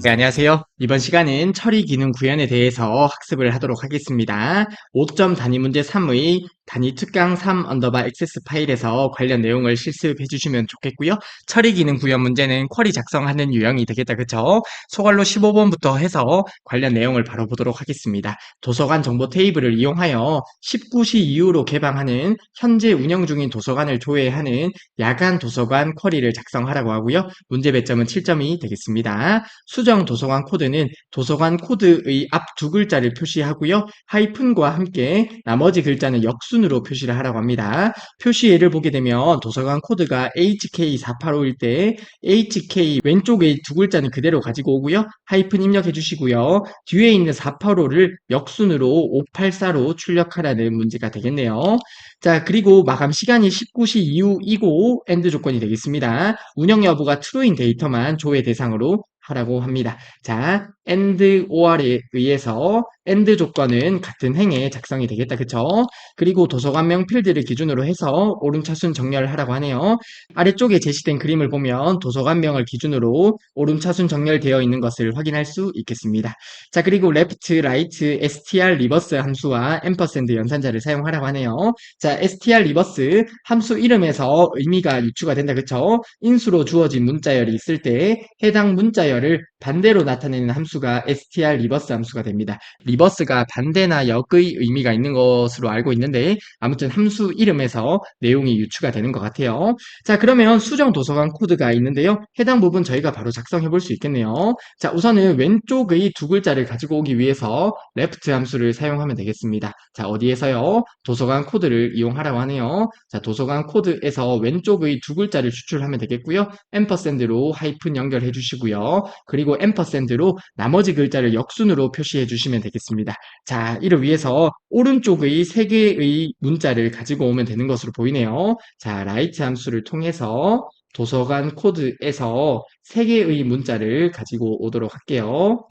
네, 안녕하세요. 이번 시간은 처리 기능 구현에 대해서 학습을 하도록 하겠습니다. 5점 단위 문제 3의 단위 특강 3 언더바 액세스 파일에서 관련 내용을 실습해 주시면 좋겠고요. 처리 기능 구현 문제는 쿼리 작성하는 유형이 되겠다. 그쵸? 소괄로 15번부터 해서 관련 내용을 바로 보도록 하겠습니다. 도서관 정보 테이블을 이용하여 19시 이후로 개방하는 현재 운영 중인 도서관을 조회하는 야간 도서관 쿼리를 작성하라고 하고요. 문제 배점은 7점이 되겠습니다. 수정 도서관 코드는 도서관 코드의 앞 두 글자를 표시하고요. 하이픈과 함께 나머지 글자는 역순으로 표시를 하라고 합니다. 표시 예를 보게 되면 도서관 코드가 HK485일 때 HK 왼쪽의 두 글자는 그대로 가지고 오고요. 하이픈 입력해 주시고요. 뒤에 있는 485를 역순으로 584로 출력하라는 문제가 되겠네요. 자, 그리고 마감 시간이 19시 이후이고 엔드 조건이 되겠습니다. 운영 여부가 true인 데이터만 조회 대상으로 하라고 합니다. 자, and or에 의해서 and 조건은 같은 행에 작성이 되겠다. 그쵸? 그리고 도서관명 필드를 기준으로 해서 오름차순 정렬을 하라고 하네요. 아래쪽에 제시된 그림을 보면 도서관명을 기준으로 오름차순 정렬되어 있는 것을 확인할 수 있겠습니다. 자, 그리고 left, right, str, reverse 함수와 ampersand 연산자를 사용하라고 하네요. 자, str, reverse 함수 이름에서 의미가 유추가 된다. 그쵸? 인수로 주어진 문자열이 있을 때 해당 문자열을 반대로 나타내는 함수가 str, reverse 함수가 됩니다. reverse가 반대나 역의 의미가 있는 것으로 알고 있는데 아무튼 함수 이름에서 내용이 유추가 되는 것 같아요. 자, 그러면 수정 도서관 코드가 있는데요. 해당 부분 저희가 바로 작성해 볼 수 있겠네요. 자, 우선은 왼쪽의 두 글자를 가지고 오기 위해서 left 함수를 사용하면 되겠습니다. 자, 어디에서요? 도서관 코드를 이용하라고 하네요. 자, 도서관 코드에서 왼쪽의 두 글자를 추출하면 되겠고요. 앰퍼샌드로 하이픈 연결해 주시고요. 그리고 앰퍼샌드로 나머지 글자를 역순으로 표시해 주시면 되겠습니다. 자, 이를 위해서 오른쪽의 세 개의 문자를 가지고 오면 되는 것으로 보이네요. 자, right 함수를 통해서 도서관 코드에서 세 개의 문자를 가지고 오도록 할게요.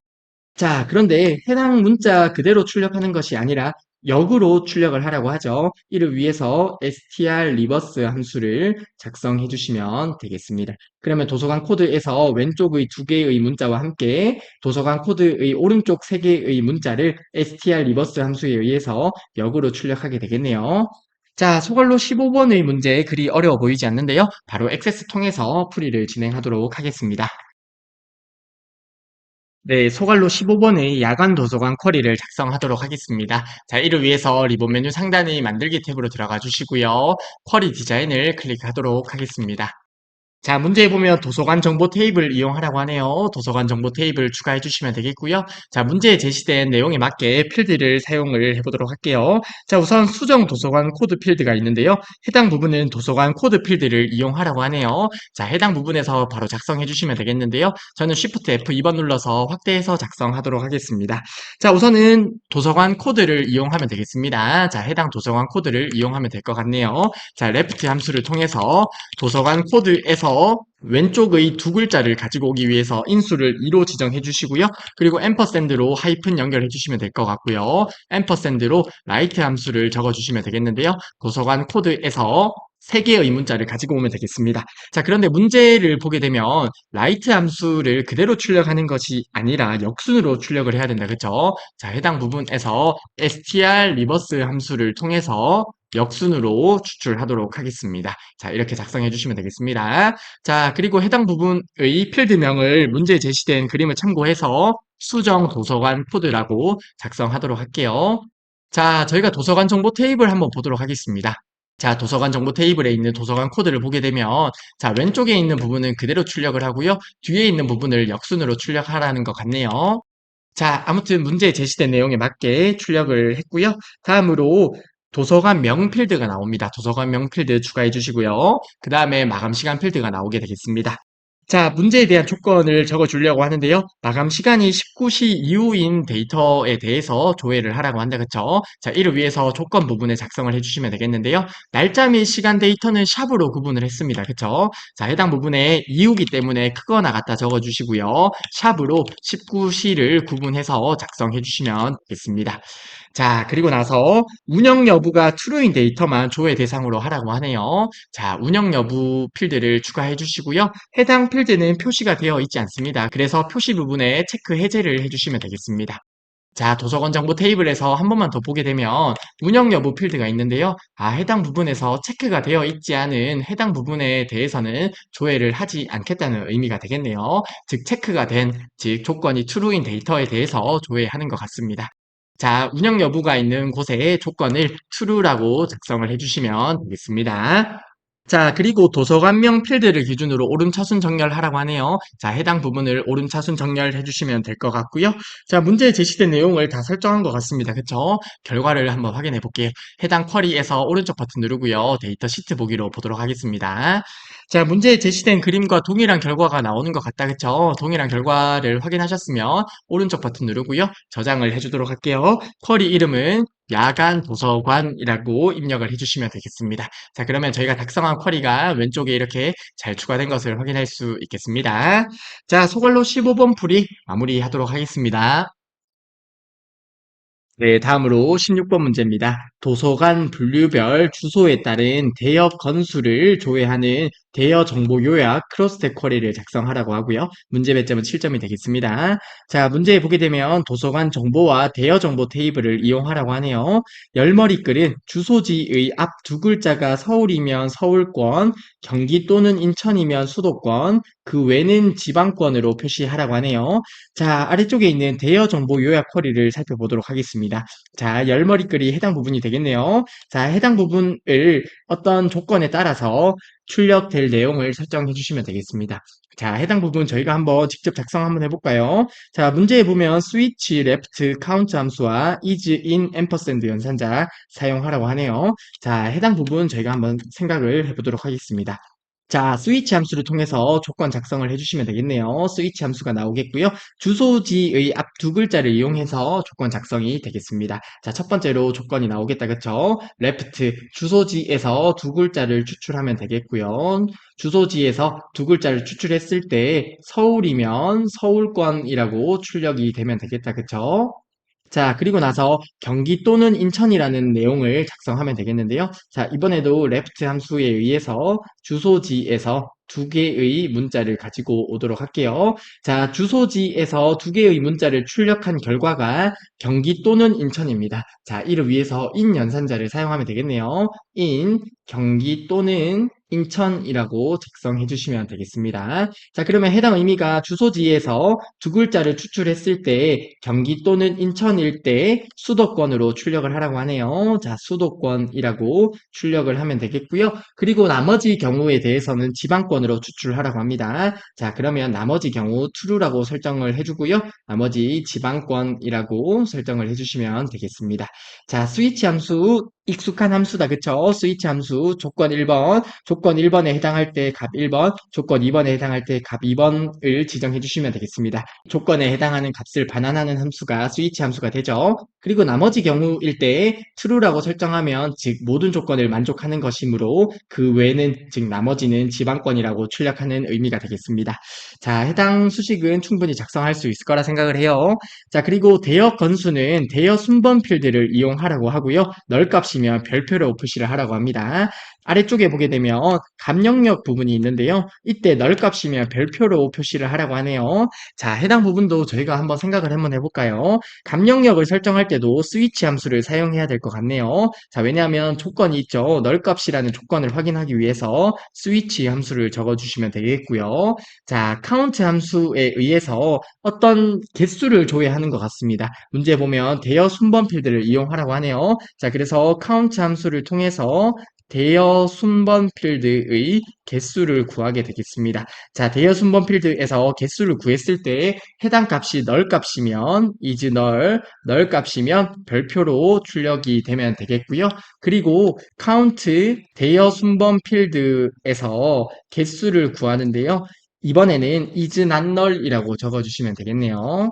자, 그런데 해당 문자 그대로 출력하는 것이 아니라 역으로 출력을 하라고 하죠. 이를 위해서 str reverse 함수를 작성해 주시면 되겠습니다. 그러면 도서관 코드에서 왼쪽의 두 개의 문자와 함께 도서관 코드의 오른쪽 세 개의 문자를 str reverse 함수에 의해서 역으로 출력하게 되겠네요. 자, 소괄로 15번의 문제 그리 어려워 보이지 않는데요. 바로 액세스 통해서 풀이를 진행하도록 하겠습니다. 네, 소갈로 15번의 야간 도서관 쿼리를 작성하도록 하겠습니다. 자, 이를 위해서 리본 메뉴 상단의 만들기 탭으로 들어가 주시고요. 쿼리 디자인을 클릭하도록 하겠습니다. 자, 문제에 보면 도서관 정보 테이블 이용하라고 하네요. 도서관 정보 테이블 추가해 주시면 되겠고요. 자, 문제에 제시된 내용에 맞게 필드를 사용을 해보도록 할게요. 자, 우선 수정 도서관 코드 필드가 있는데요. 해당 부분은 도서관 코드 필드를 이용하라고 하네요. 자, 해당 부분에서 바로 작성해 주시면 되겠는데요. 저는 Shift F2번 눌러서 확대해서 작성하도록 하겠습니다. 자, 우선은 도서관 코드를 이용하면 되겠습니다. 자, 해당 도서관 코드를 이용하면 될 것 같네요. 자, left 함수를 통해서 도서관 코드에서 왼쪽의 두 글자를 가지고 오기 위해서 인수를 2로 지정해 주시고요. 그리고 앰퍼샌드로 하이픈 연결해 주시면 될 것 같고요. 앰퍼샌드로 라이트 함수를 적어 주시면 되겠는데요. 도서관 코드에서 세 개의 문자를 가지고 오면 되겠습니다. 자, 그런데 문제를 보게 되면 라이트 함수를 그대로 출력하는 것이 아니라 역순으로 출력을 해야 된다. 그쵸? 자, 해당 부분에서 str reverse 함수를 통해서 역순으로 추출하도록 하겠습니다. 자, 이렇게 작성해 주시면 되겠습니다. 자, 그리고 해당 부분의 필드명을 문제에 제시된 그림을 참고해서 수정 도서관 코드라고 작성하도록 할게요. 자, 저희가 도서관 정보 테이블 한번 보도록 하겠습니다. 자, 도서관 정보 테이블에 있는 도서관 코드를 보게 되면 자, 왼쪽에 있는 부분은 그대로 출력을 하고요. 뒤에 있는 부분을 역순으로 출력하라는 것 같네요. 자, 아무튼 문제에 제시된 내용에 맞게 출력을 했고요. 다음으로 도서관 명 필드가 나옵니다. 도서관 명 필드 추가해 주시고요. 그 다음에 마감 시간 필드가 나오게 되겠습니다. 자, 문제에 대한 조건을 적어 주려고 하는데요. 마감 시간이 19시 이후인 데이터에 대해서 조회를 하라고 한다. 그쵸? 자, 이를 위해서 조건 부분에 작성을 해주시면 되겠는데요. 날짜 및 시간 데이터는 샵으로 구분을 했습니다. 그쵸? 자, 해당 부분에 이후기 때문에 크거나 같다 적어 주시고요. 샵으로 19시를 구분해서 작성해 주시면 되겠습니다. 자, 그리고 나서 운영 여부가 true인 데이터만 조회 대상으로 하라고 하네요. 자, 운영 여부 필드를 추가해 주시고요. 해당 필드는 표시가 되어 있지 않습니다. 그래서 표시 부분에 체크 해제를 해주시면 되겠습니다. 자, 도서관 정보 테이블에서 한 번만 더 보게 되면 운영 여부 필드가 있는데요. 해당 부분에서 체크가 되어 있지 않은 해당 부분에 대해서는 조회를 하지 않겠다는 의미가 되겠네요. 즉, 체크가 된, 즉, 조건이 true인 데이터에 대해서 조회하는 것 같습니다. 자, 운영 여부가 있는 곳에 조건을 true라고 작성을 해주시면 되겠습니다. 자, 그리고 도서관명 필드를 기준으로 오름차순 정렬하라고 하네요. 자, 해당 부분을 오름차순 정렬해 주시면 될 것 같고요. 자, 문제에 제시된 내용을 다 설정한 것 같습니다. 그쵸? 결과를 한번 확인해 볼게요. 해당 쿼리에서 오른쪽 버튼 누르고요. 데이터 시트 보기로 보도록 하겠습니다. 자, 문제에 제시된 그림과 동일한 결과가 나오는 것 같다. 그쵸? 동일한 결과를 확인하셨으면 오른쪽 버튼 누르고요. 저장을 해주도록 할게요. 쿼리 이름은 야간 도서관이라고 입력을 해주시면 되겠습니다. 자, 그러면 저희가 작성한 쿼리가 왼쪽에 이렇게 잘 추가된 것을 확인할 수 있겠습니다. 자, 소글로 15번 풀이 마무리하도록 하겠습니다. 네, 다음으로 16번 문제입니다. 도서관 분류별 주소에 따른 대여 건수를 조회하는 대여 정보 요약 크로스텍 쿼리를 작성하라고 하고요. 문제 배점은 7점이 되겠습니다. 자, 문제에 보게 되면 도서관 정보와 대여 정보 테이블을 이용하라고 하네요. 열머리 글은 주소지의 앞 두 글자가 서울이면 서울권, 경기 또는 인천이면 수도권, 그 외는 지방권으로 표시하라고 하네요. 자, 아래쪽에 있는 대여 정보 요약 쿼리를 살펴보도록 하겠습니다. 자, 열머리 글이 해당 부분이 되겠네요. 자, 해당 부분을 어떤 조건에 따라서 출력될 내용을 설정해 주시면 되겠습니다. 자, 해당 부분 저희가 한번 직접 작성 한번 해볼까요? 자, 문제에 보면 스위치 레프트 카운트 함수와 is in 앰퍼샌드 연산자 사용하라고 하네요. 자, 해당 부분 저희가 한번 생각을 해보도록 하겠습니다. 자, 스위치 함수를 통해서 조건 작성을 해주시면 되겠네요. 스위치 함수가 나오겠고요. 주소지의 앞 두 글자를 이용해서 조건 작성이 되겠습니다. 자, 첫 번째로 조건이 나오겠다, 그쵸? left, 주소지에서 두 글자를 추출하면 되겠고요. 주소지에서 두 글자를 추출했을 때 서울이면 서울권이라고 출력이 되면 되겠다, 그쵸? 자, 그리고 나서 경기 또는 인천이라는 내용을 작성하면 되겠는데요. 자, 이번에도 left 함수에 의해서 주소지에서 두 개의 문자를 가지고 오도록 할게요. 자, 주소지에서 두 개의 문자를 출력한 결과가 경기 또는 인천입니다. 자, 이를 위해서 in 연산자를 사용하면 되겠네요. in 경기 또는 인천이라고 작성해 주시면 되겠습니다. 자, 그러면 해당 의미가 주소지에서 두 글자를 추출했을 때 경기 또는 인천일 때 수도권으로 출력을 하라고 하네요. 자, 수도권이라고 출력을 하면 되겠고요. 그리고 나머지 경우에 대해서는 지방권으로 추출하라고 합니다. 자, 그러면 나머지 경우 true라고 설정을 해주고요. 나머지 지방권이라고 설정을 해주시면 되겠습니다. 자, 스위치 함수 익숙한 함수다. 그쵸? 스위치 함수 조건 1번, 조건 1번에 해당할 때 값 1번, 조건 2번에 해당할 때 값 2번을 지정해 주시면 되겠습니다. 조건에 해당하는 값을 반환하는 함수가 스위치 함수가 되죠. 그리고 나머지 경우일 때 true라고 설정하면 즉 모든 조건을 만족하는 것이므로 그 외는 즉 나머지는 지방권이라고 출력하는 의미가 되겠습니다. 자, 해당 수식은 충분히 작성할 수 있을 거라 생각을 해요. 자, 그리고 대여 건수는 대여 순번 필드를 이용하라고 하고요. 널 값이면 별표로 표시를 하라고 합니다. 아래쪽에 보게 되면 감영역 부분이 있는데요. 이때 널 값이면 별표로 표시를 하라고 하네요. 자, 해당 부분도 저희가 한번 생각을 한번 해볼까요? 감영역을 설정할 때도 스위치 함수를 사용해야 될 것 같네요. 자, 왜냐하면 조건이 있죠. 널 값이라는 조건을 확인하기 위해서 스위치 함수를 적어주시면 되겠고요. 자, 카운트 함수에 의해서 어떤 개수를 조회하는 것 같습니다. 문제 보면 대여 순번 필드를 이용하라고 하네요. 자, 그래서 카운트 함수를 통해서 대여 순번 필드의 개수를 구하게 되겠습니다. 자, 대여 순번 필드에서 개수를 구했을 때 해당 값이 널 값이면 is 널 값이면 별표로 출력이 되면 되겠고요. 그리고 count 대여 순번 필드에서 개수를 구하는데요. 이번에는 is not null이라고 적어주시면 되겠네요.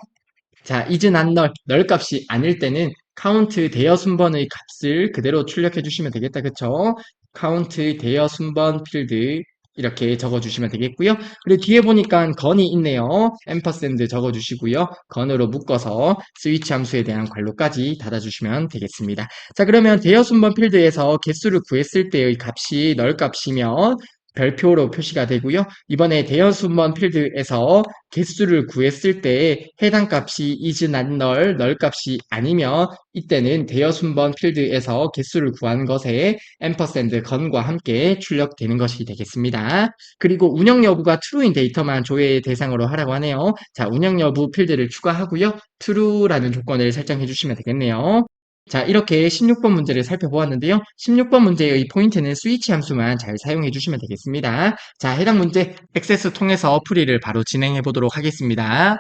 자, is not null, 널 값이 아닐 때는 count 대여 순번의 값을 그대로 출력해 주시면 되겠다. 그쵸? count 대여 순번 필드 이렇게 적어주시면 되겠고요. 그리고 뒤에 보니까 건이 있네요. 앰퍼샌드 적어주시고요. 건으로 묶어서 스위치 함수에 대한 괄호까지 닫아주시면 되겠습니다. 자, 그러면 대여 순번 필드에서 개수를 구했을 때의 값이 널 값이면 별표로 표시가 되고요. 이번에 대여 순번 필드에서 개수를 구했을 때 해당 값이 is not null 값이 아니면 이때는 대여 순번 필드에서 개수를 구한 것에 앰퍼샌드 건과 함께 출력되는 것이 되겠습니다. 그리고 운영 여부가 true인 데이터만 조회 대상으로 하라고 하네요. 자, 운영 여부 필드를 추가하고요. true라는 조건을 설정해 주시면 되겠네요. 자, 이렇게 16번 문제를 살펴보았는데요. 16번 문제의 포인트는 스위치 함수만 잘 사용해 주시면 되겠습니다. 자, 해당 문제 액세스 통해서 풀이를 바로 진행해 보도록 하겠습니다.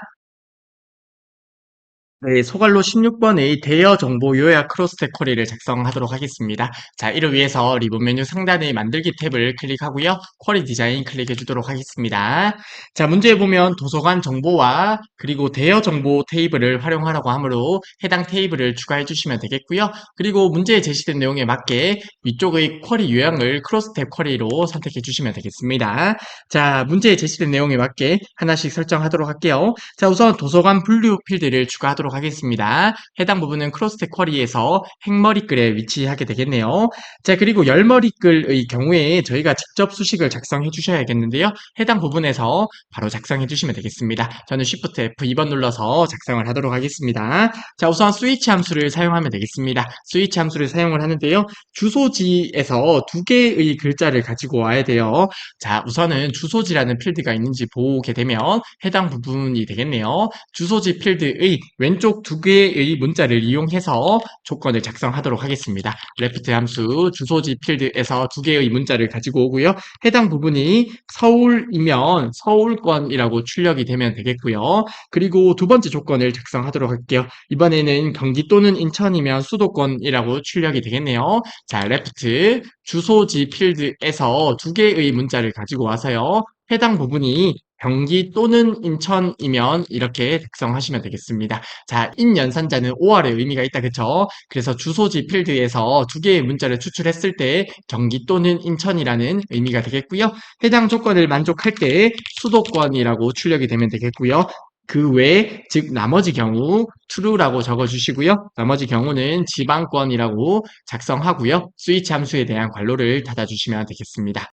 네, 소갈로 16번의 대여 정보 요약 크로스텍 쿼리를 작성하도록 하겠습니다. 자, 이를 위해서 리본 메뉴 상단의 만들기 탭을 클릭하고요. 쿼리 디자인 클릭해 주도록 하겠습니다. 자, 문제에 보면 도서관 정보와 그리고 대여 정보 테이블을 활용하라고 하므로 해당 테이블을 추가해 주시면 되겠고요. 그리고 문제에 제시된 내용에 맞게 위쪽의 쿼리 유형을 크로스텍 쿼리로 선택해 주시면 되겠습니다. 자, 문제에 제시된 내용에 맞게 하나씩 설정하도록 할게요. 자, 우선 도서관 분류 필드를 추가하도록 하겠습니다. 해당 부분은 크로스텍 쿼리에서 행머리글에 위치하게 되겠네요. 자, 그리고 열머리글의 경우에 저희가 직접 수식을 작성해 주셔야겠는데요. 해당 부분에서 바로 작성해 주시면 되겠습니다. 저는 Shift F2번 눌러서 작성을 하도록 하겠습니다. 자, 우선 스위치 함수를 사용하면 되겠습니다. 스위치 함수를 사용을 하는데요. 주소지에서 두 개의 글자를 가지고 와야 돼요. 자, 우선은 주소지라는 필드가 있는지 보게 되면 해당 부분이 되겠네요. 주소지 필드의 왼쪽 두 개의 문자를 이용해서 조건을 작성하도록 하겠습니다. left 함수 주소지 필드에서 두 개의 문자를 가지고 오고요. 해당 부분이 서울이면 서울권이라고 출력이 되면 되겠고요. 그리고 두 번째 조건을 작성하도록 할게요. 이번에는 경기 또는 인천이면 수도권이라고 출력이 되겠네요. 자, left 주소지 필드에서 두 개의 문자를 가지고 와서요. 해당 부분이 경기 또는 인천이면 이렇게 작성하시면 되겠습니다. 자, 인 연산자는 OR의 의미가 있다, 그쵸? 그래서 주소지 필드에서 두 개의 문자를 추출했을 때 경기 또는 인천이라는 의미가 되겠고요. 해당 조건을 만족할 때 수도권이라고 출력이 되면 되겠고요. 그 외에 즉 나머지 경우 true라고 적어주시고요. 나머지 경우는 지방권이라고 작성하고요. 스위치 함수에 대한 괄호를 닫아주시면 되겠습니다.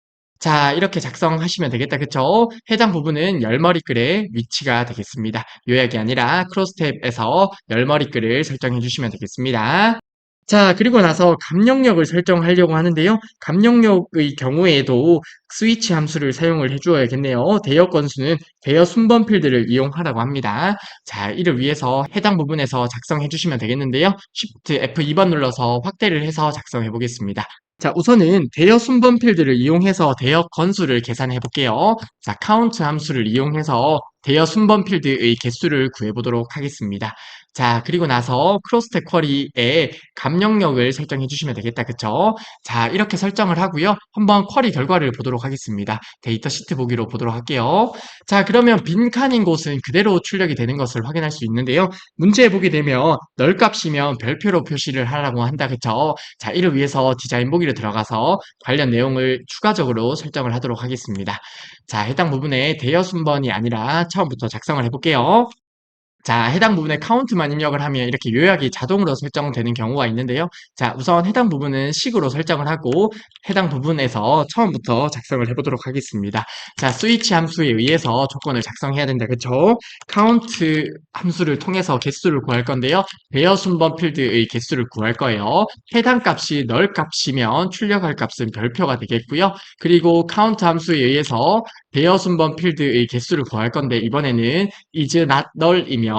자, 이렇게 작성하시면 되겠다. 그쵸? 해당 부분은 열머리글의 위치가 되겠습니다. 요약이 아니라 크로스탭에서 열머리글을 설정해 주시면 되겠습니다. 자, 그리고 나서 감영역을 설정하려고 하는데요. 감영역의 경우에도 스위치 함수를 사용을 해주어야겠네요. 대여 건수는 대여 순번 필드를 이용하라고 합니다. 자, 이를 위해서 해당 부분에서 작성해 주시면 되겠는데요. Shift F2번 눌러서 확대를 해서 작성해 보겠습니다. 자, 우선은 대여 순번 필드를 이용해서 대여 건수를 계산해 볼게요. 자, count 함수를 이용해서 대여 순번 필드의 개수를 구해 보도록 하겠습니다. 자, 그리고 나서 크로스텍 쿼리에 감영역을 설정해 주시면 되겠다. 그쵸? 자, 이렇게 설정을 하고요. 한번 쿼리 결과를 보도록 하겠습니다. 데이터 시트 보기로 보도록 할게요. 자, 그러면 빈칸인 곳은 그대로 출력이 되는 것을 확인할 수 있는데요. 문제에 보게 되면 널 값이면 별표로 표시를 하라고 한다. 그쵸? 자, 이를 위해서 디자인 보기로 들어가서 관련 내용을 추가적으로 설정을 하도록 하겠습니다. 자, 해당 부분에 대여 순번이 아니라 처음부터 작성을 해볼게요. 자, 해당 부분에 카운트만 입력을 하면 이렇게 요약이 자동으로 설정되는 경우가 있는데요. 자, 우선 해당 부분은 식으로 설정을 하고 해당 부분에서 처음부터 작성을 해보도록 하겠습니다. 자, 스위치 함수에 의해서 조건을 작성해야 된다. 그쵸? 카운트 함수를 통해서 개수를 구할 건데요. 대여 순번 필드의 개수를 구할 거예요. 해당 값이 널 값이면 출력할 값은 별표가 되겠고요. 그리고 카운트 함수에 의해서 대여 순번 필드의 개수를 구할 건데 이번에는 is not null이면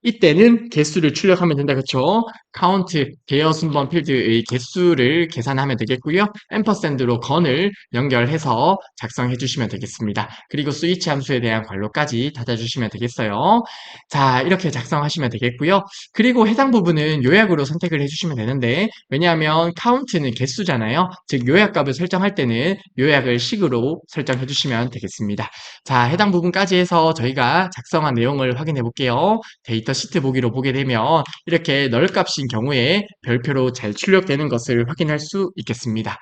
이때는 개수를 출력하면 된다. 그쵸? count 대여 순번 필드의 개수를 계산하면 되겠고요. 앰퍼샌드로 건을 연결해서 작성해 주시면 되겠습니다. 그리고 스위치 함수에 대한 괄호까지 닫아주시면 되겠어요. 자, 이렇게 작성하시면 되겠고요. 그리고 해당 부분은 요약으로 선택을 해주시면 되는데 왜냐하면 count는 개수잖아요. 즉 요약값을 설정할 때는 요약을 식으로 설정해 주시면 되겠습니다. 자, 해당 부분까지 해서 저희가 작성한 내용을 확인해 볼게요. 데이터 시트 보기로 보게 되면 이렇게 널 값인 경우에 별표로 잘 출력되는 것을 확인할 수 있겠습니다.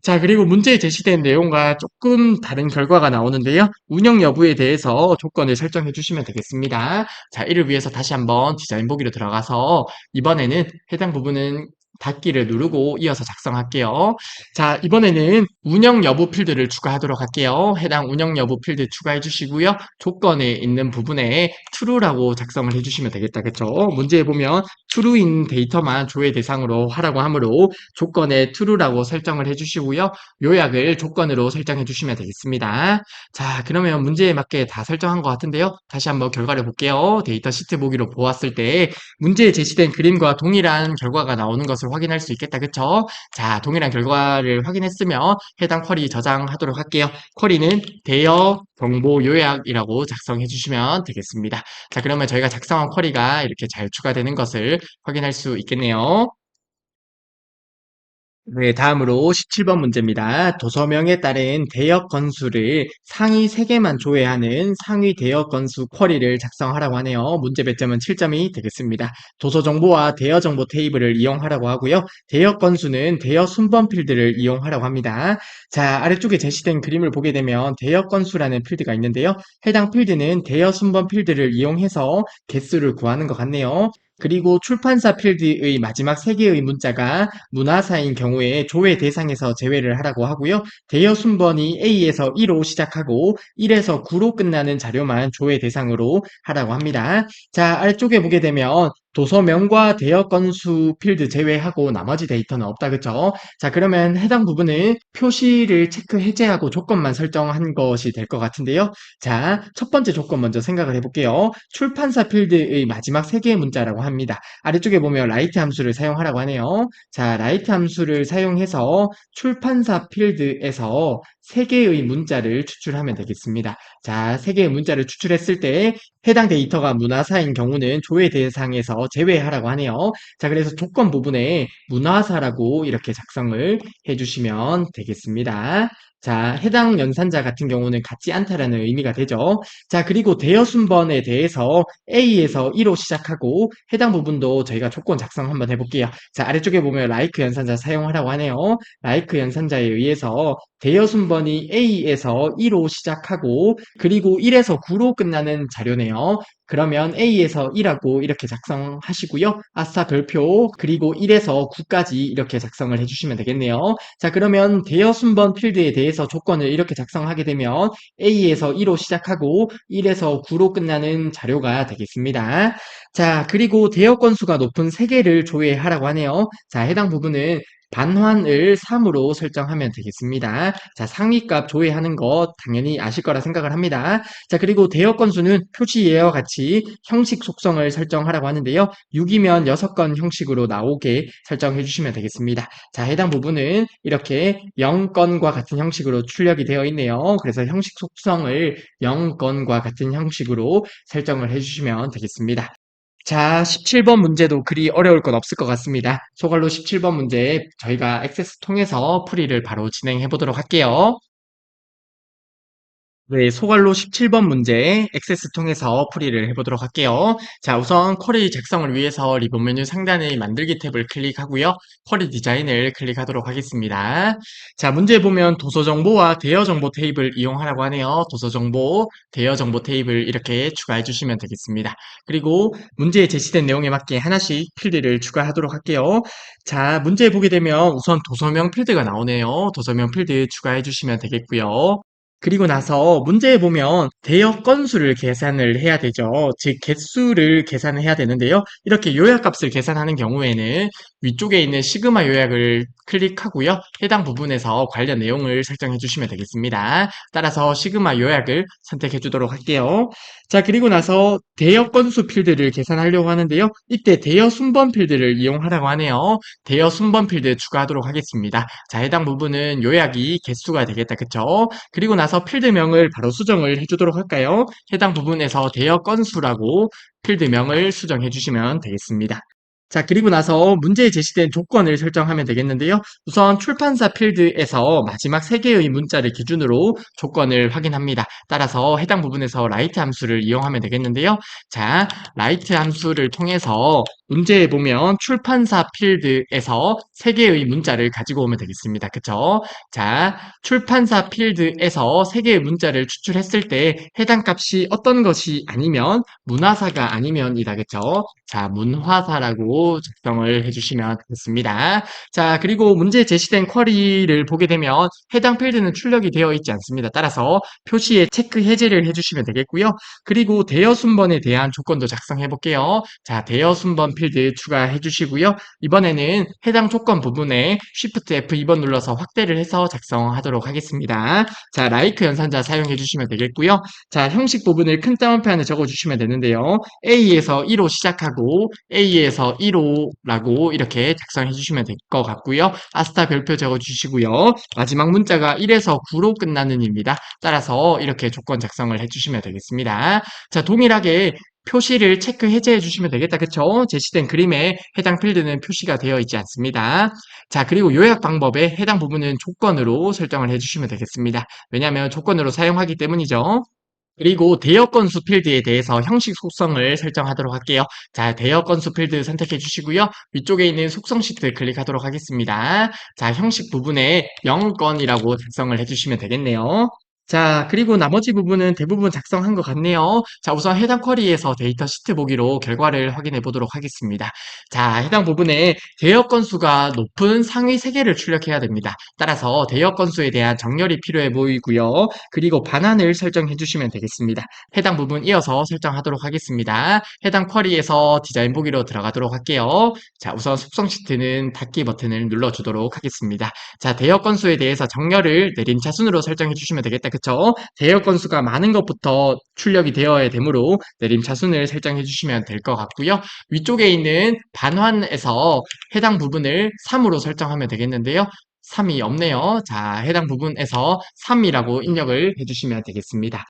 자, 그리고 문제에 제시된 내용과 조금 다른 결과가 나오는데요. 운영 여부에 대해서 조건을 설정해 주시면 되겠습니다. 자, 이를 위해서 다시 한번 디자인 보기로 들어가서 이번에는 해당 부분은 닫기를 누르고 이어서 작성할게요. 자, 이번에는 운영 여부 필드를 추가하도록 할게요. 해당 운영 여부 필드 추가해 주시고요. 조건에 있는 부분에 true라고 작성을 해주시면 되겠다. 그쵸? 문제에 보면 true인 데이터만 조회 대상으로 하라고 하므로 조건에 true라고 설정을 해주시고요. 요약을 조건으로 설정해 주시면 되겠습니다. 자, 그러면 문제에 맞게 다 설정한 것 같은데요. 다시 한번 결과를 볼게요. 데이터 시트 보기로 보았을 때 문제에 제시된 그림과 동일한 결과가 나오는 것을 확인할 수 있겠다. 그쵸? 자, 동일한 결과를 확인했으면 해당 쿼리 저장하도록 할게요. 쿼리는 대여 정보 요약이라고 작성해 주시면 되겠습니다. 자, 그러면 저희가 작성한 쿼리가 이렇게 잘 추가되는 것을 확인할 수 있겠네요. 네, 다음으로 17번 문제입니다. 도서명에 따른 대역 건수를 상위 3개만 조회하는 상위 대역 건수 쿼리를 작성하라고 하네요. 문제 배점은 7점이 되겠습니다. 도서 정보와 대여 정보 테이블을 이용하라고 하고요. 대역 건수는 대여 순번 필드를 이용하라고 합니다. 자, 아래쪽에 제시된 그림을 보게 되면 대역 건수라는 필드가 있는데요. 해당 필드는 대여 순번 필드를 이용해서 개수를 구하는 것 같네요. 그리고 출판사 필드의 마지막 3개의 문자가 문화사인 경우에 조회 대상에서 제외를 하라고 하고요. 대여 순번이 A에서 1로 시작하고 1에서 9로 끝나는 자료만 조회 대상으로 하라고 합니다. 자, 아래쪽에 보게 되면 도서명과 대여 건수 필드 제외하고 나머지 데이터는 없다. 그쵸? 자, 그러면 해당 부분은 표시를 체크 해제하고 조건만 설정한 것이 될 것 같은데요. 자, 첫 번째 조건 먼저 생각을 해볼게요. 출판사 필드의 마지막 3개의 문자라고 합니다. 아래쪽에 보면 라이트 함수를 사용하라고 하네요. 자, 라이트 함수를 사용해서 출판사 필드에서 3개의 문자를 추출하면 되겠습니다. 자, 3개의 문자를 추출했을 때 해당 데이터가 문화사인 경우는 조회 대상에서 제외하라고 하네요. 자, 그래서 조건 부분에 문화사라고 이렇게 작성을 해주시면 되겠습니다. 자, 해당 연산자 같은 경우는 같지 않다라는 의미가 되죠. 자, 그리고 대여 순번에 대해서 A에서 1로 시작하고 해당 부분도 저희가 조건 작성 한번 해볼게요. 자, 아래쪽에 보면 like 연산자 사용하라고 하네요. like 연산자에 의해서 대여 순번이 A에서 2로 시작하고 그리고 1에서 9로 끝나는 자료네요. 그러면 A에서 1하고 이렇게 작성하시고요. 아싸 별표 그리고 1에서 9까지 이렇게 작성을 해주시면 되겠네요. 자, 그러면 대여 순번 필드에 대해서 조건을 이렇게 작성하게 되면 A에서 2로 시작하고 1에서 9로 끝나는 자료가 되겠습니다. 자, 그리고 대여 건수가 높은 3개를 조회하라고 하네요. 자, 해당 부분은 반환을 3으로 설정하면 되겠습니다. 자, 상위값 조회하는 것 당연히 아실 거라 생각을 합니다. 자, 그리고 대여 건수는 표시 예와 같이 형식 속성을 설정하라고 하는데요. 6이면 6건 형식으로 나오게 설정해 주시면 되겠습니다. 자, 해당 부분은 이렇게 0건과 같은 형식으로 출력이 되어 있네요. 그래서 형식 속성을 0건과 같은 형식으로 설정을 해주시면 되겠습니다. 자, 17번 문제도 그리 어려울 건 없을 것 같습니다. 소갈로 17번 문제 저희가 액세스 통해서 풀이를 바로 진행해 보도록 할게요. 네, 소갈로 17번 문제 액세스 통해서 풀이를 해보도록 할게요. 자, 우선 쿼리 작성을 위해서 리본 메뉴 상단의 만들기 탭을 클릭하고요. 쿼리 디자인을 클릭하도록 하겠습니다. 자, 문제 보면 도서 정보와 대여 정보 테이블 이용하라고 하네요. 도서 정보, 대여 정보 테이블 이렇게 추가해 주시면 되겠습니다. 그리고 문제에 제시된 내용에 맞게 하나씩 필드를 추가하도록 할게요. 자, 문제 보게 되면 우선 도서명 필드가 나오네요. 도서명 필드 추가해 주시면 되겠고요. 그리고 나서 문제에 보면 대역 건수를 계산을 해야 되죠. 즉 개수를 계산해야 되는데요. 이렇게 요약값을 계산하는 경우에는 위쪽에 있는 시그마 요약을 클릭하고요. 해당 부분에서 관련 내용을 설정해 주시면 되겠습니다. 따라서 시그마 요약을 선택해 주도록 할게요. 자, 그리고 나서 대역 건수 필드를 계산하려고 하는데요. 이때 대여 순번 필드를 이용하라고 하네요. 대여 순번 필드 추가하도록 하겠습니다. 자, 해당 부분은 요약이 개수가 되겠다. 그쵸? 그리고 나서 필드명을 바로 수정을 해주도록 할까요? 해당 부분에서 대여 건수라고 필드명을 수정해 주시면 되겠습니다. 자, 그리고 나서 문제에 제시된 조건을 설정하면 되겠는데요. 우선 출판사 필드에서 마지막 3개의 문자를 기준으로 조건을 확인합니다. 따라서 해당 부분에서 라이트 함수를 이용하면 되겠는데요. 자, 라이트 함수를 통해서 문제에 보면 출판사 필드에서 3개의 문자를 가지고 오면 되겠습니다. 그쵸? 자, 출판사 필드에서 3개의 문자를 추출했을 때 해당 값이 어떤 것이 아니면 문화사가 아니면이다. 그쵸? 자, 문화사라고 쿼리로 작성을 해주시면 되겠습니다. 자, 그리고 문제 제시된 쿼리를 보게 되면 해당 필드는 출력이 되어 있지 않습니다. 따라서 표시에 체크 해제를 해주시면 되겠고요. 그리고 대여 순번에 대한 조건도 작성해 볼게요. 자, 대여 순번 필드 추가해 주시고요. 이번에는 해당 조건 부분에 Shift F2번 눌러서 확대를 해서 작성하도록 하겠습니다. 자, 라이크 연산자 사용해 주시면 되겠고요. 자, 형식 부분을 큰 따옴표 안에 적어 주시면 되는데요. A에서 1호 시작하고 A에서 1호라고 이렇게 작성해 주시면 될 것 같고요. 아스타 별표 적어 주시고요. 마지막 문자가 1에서 9로 끝나는 입니다. 따라서 이렇게 조건 작성을 해 주시면 되겠습니다. 자, 동일하게 표시를 체크 해제해 주시면 되겠다. 그쵸? 제시된 그림에 해당 필드는 표시가 되어 있지 않습니다. 자, 그리고 요약 방법에 해당 부분은 조건으로 설정을 해 주시면 되겠습니다. 왜냐하면 조건으로 사용하기 때문이죠. 그리고 대여 건수 필드에 대해서 형식 속성을 설정하도록 할게요. 자, 대여 건수 필드 선택해 주시고요. 위쪽에 있는 속성 시트 클릭하도록 하겠습니다. 자, 형식 부분에 0건이라고 작성을 해주시면 되겠네요. 자, 그리고 나머지 부분은 대부분 작성한 것 같네요. 자, 우선 해당 쿼리에서 데이터 시트 보기로 결과를 확인해 보도록 하겠습니다. 자, 해당 부분에 대여 건수가 높은 상위 3개를 출력해야 됩니다. 따라서 대여 건수에 대한 정렬이 필요해 보이고요. 그리고 반환을 설정해 주시면 되겠습니다. 해당 부분 이어서 설정하도록 하겠습니다. 해당 쿼리에서 디자인 보기로 들어가도록 할게요. 자, 우선 속성 시트는 닫기 버튼을 눌러주도록 하겠습니다. 자, 대여 건수에 대해서 정렬을 내림차순으로 설정해 주시면 되겠다. 그쵸? 대여 건수가 많은 것부터 출력이 되어야 되므로 내림차순을 설정해 주시면 될 것 같고요. 위쪽에 있는 반환에서 해당 부분을 3으로 설정하면 되겠는데요. 3이 없네요. 자, 해당 부분에서 3이라고 입력을 해주시면 되겠습니다.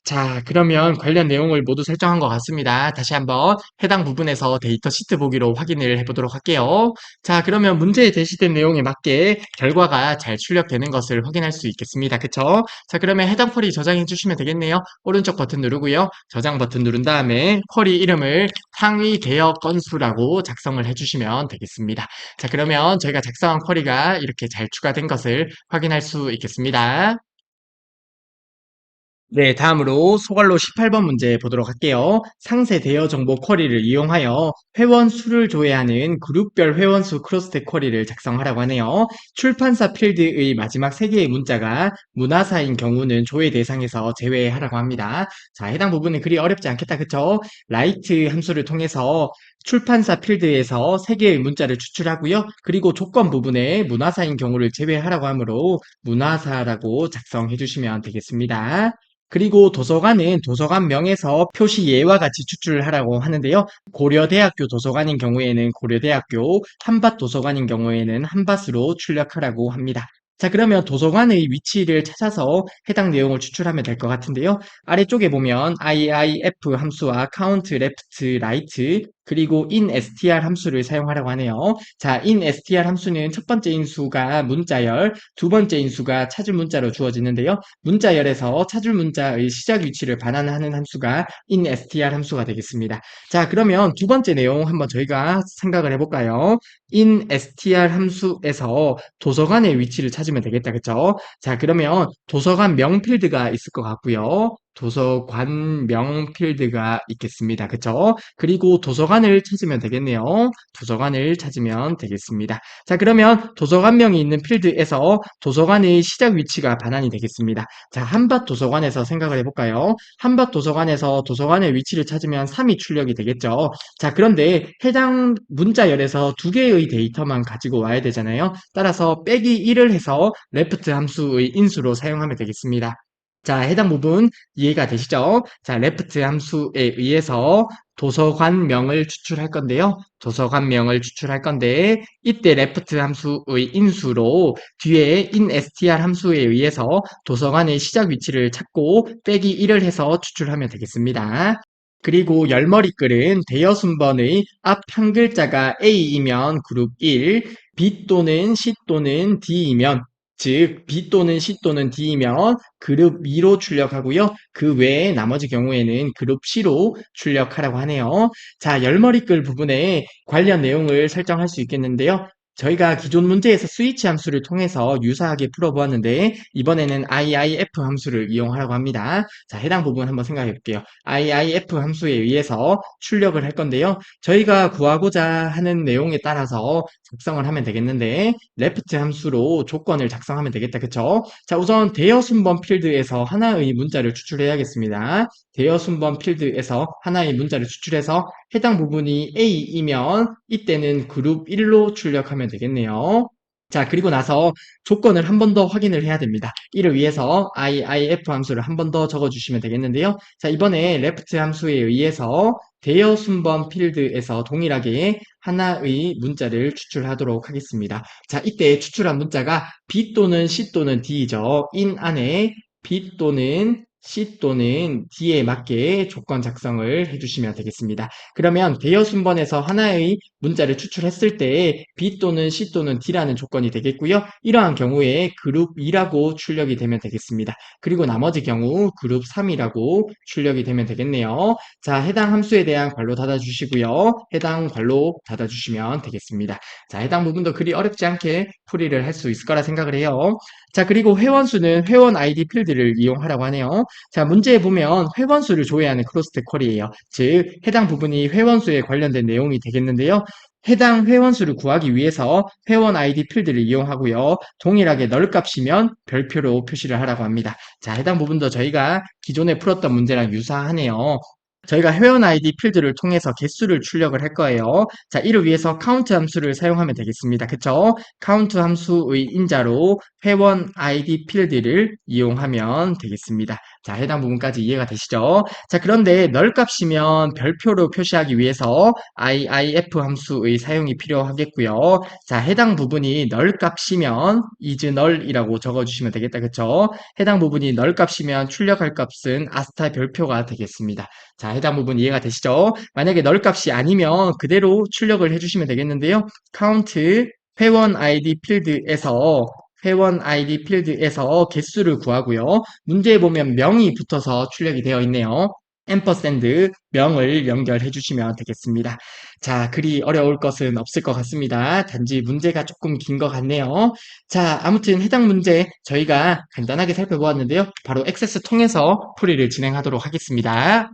자, 그러면 관련 내용을 모두 설정한 것 같습니다. 다시 한번 해당 부분에서 데이터 시트 보기로 확인을 해보도록 할게요. 자, 그러면 문제에 제시된 내용에 맞게 결과가 잘 출력되는 것을 확인할 수 있겠습니다. 그쵸? 자, 그러면 해당 쿼리 저장해 주시면 되겠네요. 오른쪽 버튼 누르고요. 저장 버튼 누른 다음에 쿼리 이름을 상위 대여 건수라고 작성을 해주시면 되겠습니다. 자, 그러면 저희가 작성한 쿼리가 이렇게 잘 추가된 것을 확인할 수 있겠습니다. 네, 다음으로 소갈로 18번 문제 보도록 할게요. 상세 대여 정보 쿼리를 이용하여 회원 수를 조회하는 그룹별 회원 수 크로스텍 쿼리를 작성하라고 하네요. 출판사 필드의 마지막 3개의 문자가 문화사인 경우는 조회 대상에서 제외하라고 합니다. 자, 해당 부분은 그리 어렵지 않겠다. 그쵸? 라이트 함수를 통해서 출판사 필드에서 3개의 문자를 추출하고요. 그리고 조건 부분에 문화사인 경우를 제외하라고 하므로 문화사라고 작성해 주시면 되겠습니다. 그리고 도서관은 도서관명에서 표시 예와 같이 추출을 하라고 하는데요. 고려대학교 도서관인 경우에는 고려대학교, 한밭도서관인 경우에는 한밭으로 출력하라고 합니다. 자, 그러면 도서관의 위치를 찾아서 해당 내용을 추출하면 될 것 같은데요. 아래쪽에 보면 IIF 함수와 count left right 그리고 instr 함수를 사용하라고 하네요. 자, instr 함수는 첫 번째 인수가 문자열, 두 번째 인수가 찾을 문자로 주어지는데요. 문자열에서 찾을 문자의 시작 위치를 반환하는 함수가 instr 함수가 되겠습니다. 자, 그러면 두 번째 내용 한번 저희가 생각을 해볼까요? instr 함수에서 도서관의 위치를 찾으면 되겠다. 그쵸? 자, 그러면 도서관 명 필드가 있을 것 같고요. 도서관명 필드가 있겠습니다. 그쵸? 그리고 도서관을 찾으면 되겠네요. 도서관을 찾으면 되겠습니다. 자, 그러면 도서관명이 있는 필드에서 도서관의 시작 위치가 반환이 되겠습니다. 자, 한밭도서관에서 생각을 해볼까요? 한밭도서관에서 도서관의 위치를 찾으면 3이 출력이 되겠죠. 자, 그런데 해당 문자열에서 두 개의 데이터만 가지고 와야 되잖아요. 따라서 빼기 1을 해서 left 함수의 인수로 사용하면 되겠습니다. 자, 해당 부분 이해가 되시죠? 자, left 함수에 의해서 도서관명을 추출할 건데요. 도서관명을 추출할 건데 이때 left 함수의 인수로 뒤에 instr 함수에 의해서 도서관의 시작 위치를 찾고 빼기 1을 해서 추출하면 되겠습니다. 그리고 열머리글은 대여 순번의 앞 한 글자가 A이면 그룹 1, B 또는 C 또는 D이면 즉 B 또는 C 또는 D이면 그룹 2로 출력하고요. 그 외에 나머지 경우에는 그룹 C로 출력하라고 하네요. 자, 열머리글 부분에 관련 내용을 설정할 수 있겠는데요. 저희가 기존 문제에서 스위치 함수를 통해서 유사하게 풀어보았는데 이번에는 IIF 함수를 이용하려고 합니다. 자, 해당 부분 한번 생각해 볼게요. IIF 함수에 의해서 출력을 할 건데요. 저희가 구하고자 하는 내용에 따라서 작성을 하면 되겠는데 left 함수로 조건을 작성하면 되겠다. 그쵸? 자, 우선 대여 순번 필드에서 하나의 문자를 추출해야겠습니다. 대여 순번 필드에서 하나의 문자를 추출해서 해당 부분이 A이면 이때는 그룹 1로 출력하면 되겠네요. 자, 그리고 나서 조건을 한 번 더 확인을 해야 됩니다. 이를 위해서 IIF 함수를 한 번 더 적어주시면 되겠는데요. 자, 이번에 left 함수에 의해서 대여 순번 필드에서 동일하게 하나의 문자를 추출하도록 하겠습니다. 자, 이때 추출한 문자가 B 또는 C 또는 D이죠. in 안에 B 또는 C 또는 D에 맞게 조건 작성을 해주시면 되겠습니다. 그러면 대여 순번에서 하나의 문자를 추출했을 때 B 또는 C 또는 D라는 조건이 되겠고요. 이러한 경우에 그룹 2라고 출력이 되면 되겠습니다. 그리고 나머지 경우 그룹 3이라고 출력이 되면 되겠네요. 자, 해당 함수에 대한 괄호 닫아주시고요. 해당 괄호 닫아주시면 되겠습니다. 자, 해당 부분도 그리 어렵지 않게 풀이를 할 수 있을 거라 생각을 해요. 자, 그리고 회원수는 회원 아이디 필드를 이용하라고 하네요. 자, 문제에 보면 회원수를 조회하는 크로스텍 쿼리예요. 즉, 해당 부분이 회원수에 관련된 내용이 되겠는데요. 해당 회원수를 구하기 위해서 회원 아이디 필드를 이용하고요. 동일하게 널 값이면 별표로 표시를 하라고 합니다. 자, 해당 부분도 저희가 기존에 풀었던 문제랑 유사하네요. 저희가 회원 아이디 필드를 통해서 개수를 출력을 할 거예요. 자, 이를 위해서 카운트 함수를 사용하면 되겠습니다. 그쵸? 카운트 함수의 인자로 회원 아이디 필드를 이용하면 되겠습니다. 자, 해당 부분까지 이해가 되시죠? 자, 그런데 널 값이면 별표로 표시하기 위해서 IIF 함수의 사용이 필요하겠고요. 자, 해당 부분이 널 값이면 is null이라고 적어주시면 되겠다. 그쵸? 해당 부분이 널 값이면 출력할 값은 아스타 별표가 되겠습니다. 자, 해당 부분 이해가 되시죠? 만약에 널 값이 아니면 그대로 출력을 해주시면 되겠는데요. count 회원 아이디 필드에서 개수를 구하고요. 문제에 보면 명이 붙어서 출력이 되어 있네요. 앰퍼샌드 명을 연결해 주시면 되겠습니다. 자, 그리 어려울 것은 없을 것 같습니다. 단지 문제가 조금 긴 것 같네요. 자, 아무튼 해당 문제 저희가 간단하게 살펴보았는데요. 바로 액세스 통해서 풀이를 진행하도록 하겠습니다.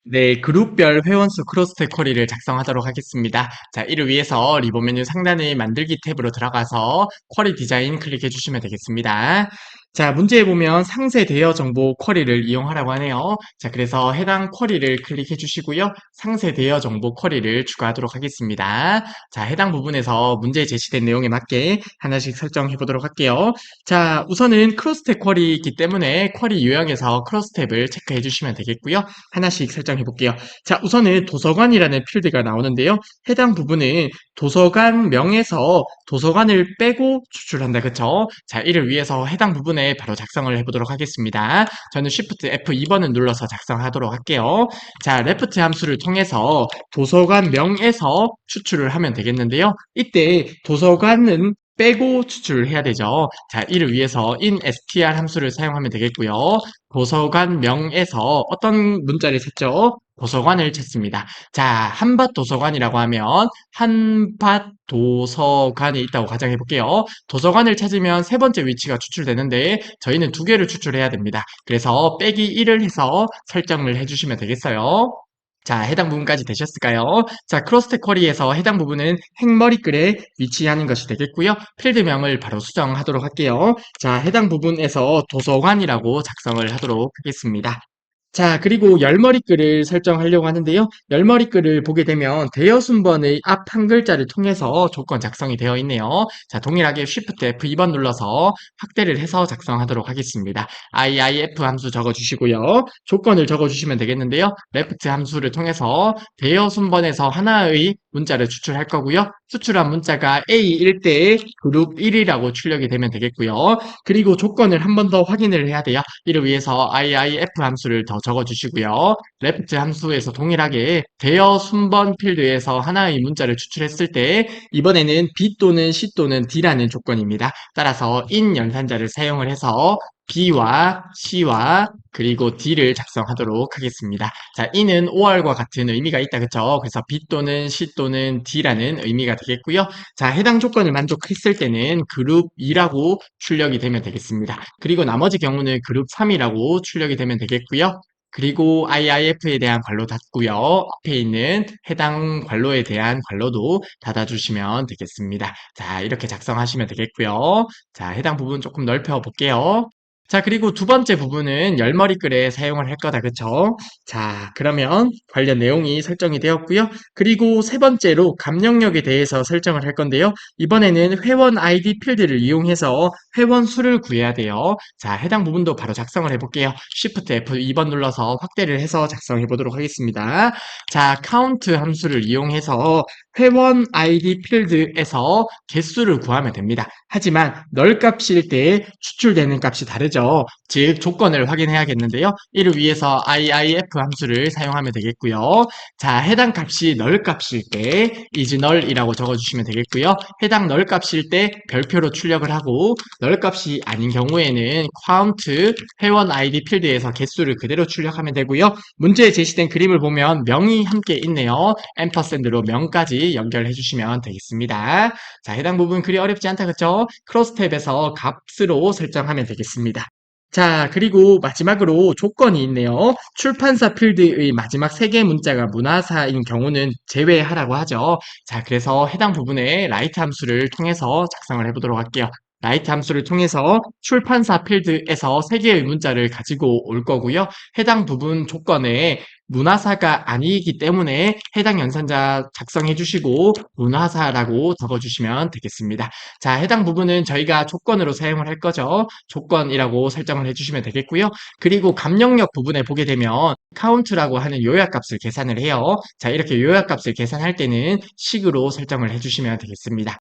네, 그룹별 회원수 크로스텍 쿼리를 작성하도록 하겠습니다. 자, 이를 위해서 리본 메뉴 상단의 만들기 탭으로 들어가서 쿼리 디자인 클릭해 주시면 되겠습니다. 자, 문제에 보면 상세 대여 정보 쿼리를 이용하라고 하네요. 자, 그래서 해당 쿼리를 클릭해 주시고요. 상세 대여 정보 쿼리를 추가하도록 하겠습니다. 자, 해당 부분에서 문제에 제시된 내용에 맞게 하나씩 설정해 보도록 할게요. 자, 우선은 크로스텍 쿼리이기 때문에 쿼리 유형에서 크로스텍을 체크해 주시면 되겠고요. 하나씩 설정해 볼게요. 자, 우선은 도서관이라는 필드가 나오는데요. 해당 부분은 도서관명에서 도서관을 빼고 추출한다. 그쵸? 자, 이를 위해서 해당 부분에 바로 작성을 해보도록 하겠습니다. 저는 Shift F2번을 눌러서 작성하도록 할게요. 자, left 함수를 통해서 도서관명에서 추출을 하면 되겠는데요. 이때 도서관은 빼고 추출을 해야 되죠. 자, 이를 위해서 in.str 함수를 사용하면 되겠고요. 도서관명에서 어떤 문자를 찾죠? 도서관을 찾습니다. 자, 한밭 도서관이라고 하면 한밭 도서관이 있다고 가정해 볼게요. 도서관을 찾으면 세 번째 위치가 추출되는데 저희는 두 개를 추출해야 됩니다. 그래서 빼기 1을 해서 설정을 해주시면 되겠어요. 자, 해당 부분까지 되셨을까요? 자, 크로스텍 쿼리에서 해당 부분은 행머리글에 위치하는 것이 되겠고요. 필드명을 바로 수정하도록 할게요. 자, 해당 부분에서 도서관이라고 작성을 하도록 하겠습니다. 자, 그리고 열머리글을 설정하려고 하는데요. 열머리글을 보게 되면 대여 순번의 앞 한 글자를 통해서 조건 작성이 되어 있네요. 자, 동일하게 Shift F2번 눌러서 확대를 해서 작성하도록 하겠습니다. IIF 함수 적어주시고요. 조건을 적어주시면 되겠는데요. left 함수를 통해서 대여 순번에서 하나의 문자를 추출할 거고요. 추출한 문자가 A일 때 그룹 1이라고 출력이 되면 되겠고요. 그리고 조건을 한 번 더 확인을 해야 돼요. 이를 위해서 IIF 함수를 더 적어주시고요. left 함수에서 동일하게 대여 순번 필드에서 하나의 문자를 추출했을 때 이번에는 B 또는 C 또는 D라는 조건입니다. 따라서 in 연산자를 사용을 해서 B와 C와 그리고 D를 작성하도록 하겠습니다. 자, 이는 5월과 같은 의미가 있다. 그쵸? 그래서 B 또는 C 또는 D라는 의미가 되겠고요. 자, 해당 조건을 만족했을 때는 그룹 2라고 출력이 되면 되겠습니다. 그리고 나머지 경우는 그룹 3이라고 출력이 되면 되겠고요. 그리고 IIF에 대한 괄호 닫고요. 앞에 있는 해당 괄호에 대한 괄호도 닫아주시면 되겠습니다. 자, 이렇게 작성하시면 되겠고요. 자, 해당 부분 조금 넓혀 볼게요. 자, 그리고 두 번째 부분은 열머리글에 사용을 할 거다. 그쵸? 자, 그러면 관련 내용이 설정이 되었고요. 그리고 세 번째로 감정력에 대해서 설정을 할 건데요. 이번에는 회원 아이디 필드를 이용해서 회원 수를 구해야 돼요. 자, 해당 부분도 바로 작성을 해볼게요. Shift F2번 눌러서 확대를 해서 작성해 보도록 하겠습니다. 자, count 함수를 이용해서 회원 아이디 필드에서 개수를 구하면 됩니다. 하지만 널 값일 때 추출되는 값이 다르죠. 즉 조건을 확인해야겠는데요. 이를 위해서 IIF 함수를 사용하면 되겠고요. 자, 해당 값이 널 값일 때 is null이라고 적어주시면 되겠고요. 해당 널 값일 때 별표로 출력을 하고 널 값이 아닌 경우에는 count 회원 아이디 필드에서 개수를 그대로 출력하면 되고요. 문제에 제시된 그림을 보면 명이 함께 있네요. 앰퍼샌드로 명까지 연결해 주시면 되겠습니다. 자, 해당 부분 그리 어렵지 않다. 그쵸? 크로스탭에서 값으로 설정하면 되겠습니다. 자, 그리고 마지막으로 조건이 있네요. 출판사 필드의 마지막 세 개 문자가 문화사인 경우는 제외하라고 하죠. 자, 그래서 해당 부분에 라이트 함수를 통해서 작성을 해보도록 할게요. 라이트 함수를 통해서 출판사 필드에서 세 개의 문자를 가지고 올 거고요. 해당 부분 조건에 문화사가 아니기 때문에 해당 연산자 작성해 주시고 문화사라고 적어주시면 되겠습니다. 자, 해당 부분은 저희가 조건으로 사용을 할 거죠. 조건이라고 설정을 해주시면 되겠고요. 그리고 감정력 부분에 보게 되면 count라고 하는 요약값을 계산을 해요. 자, 이렇게 요약값을 계산할 때는 식으로 설정을 해주시면 되겠습니다.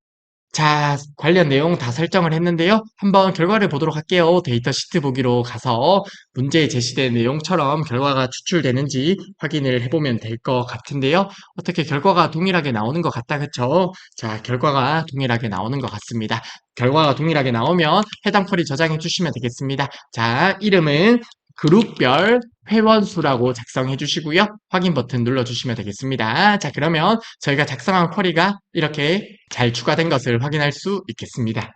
자, 관련 내용 다 설정을 했는데요. 한번 결과를 보도록 할게요. 데이터 시트 보기로 가서 문제에 제시된 내용처럼 결과가 추출되는지 확인을 해보면 될 것 같은데요. 어떻게 결과가 동일하게 나오는 것 같다, 그쵸? 자, 결과가 동일하게 나오는 것 같습니다. 결과가 동일하게 나오면 해당 쿼리 저장해 주시면 되겠습니다. 자, 이름은 그룹별 회원 수라고 작성해 주시고요. 확인 버튼 눌러주시면 되겠습니다. 자, 그러면 저희가 작성한 쿼리가 이렇게 잘 추가된 것을 확인할 수 있겠습니다.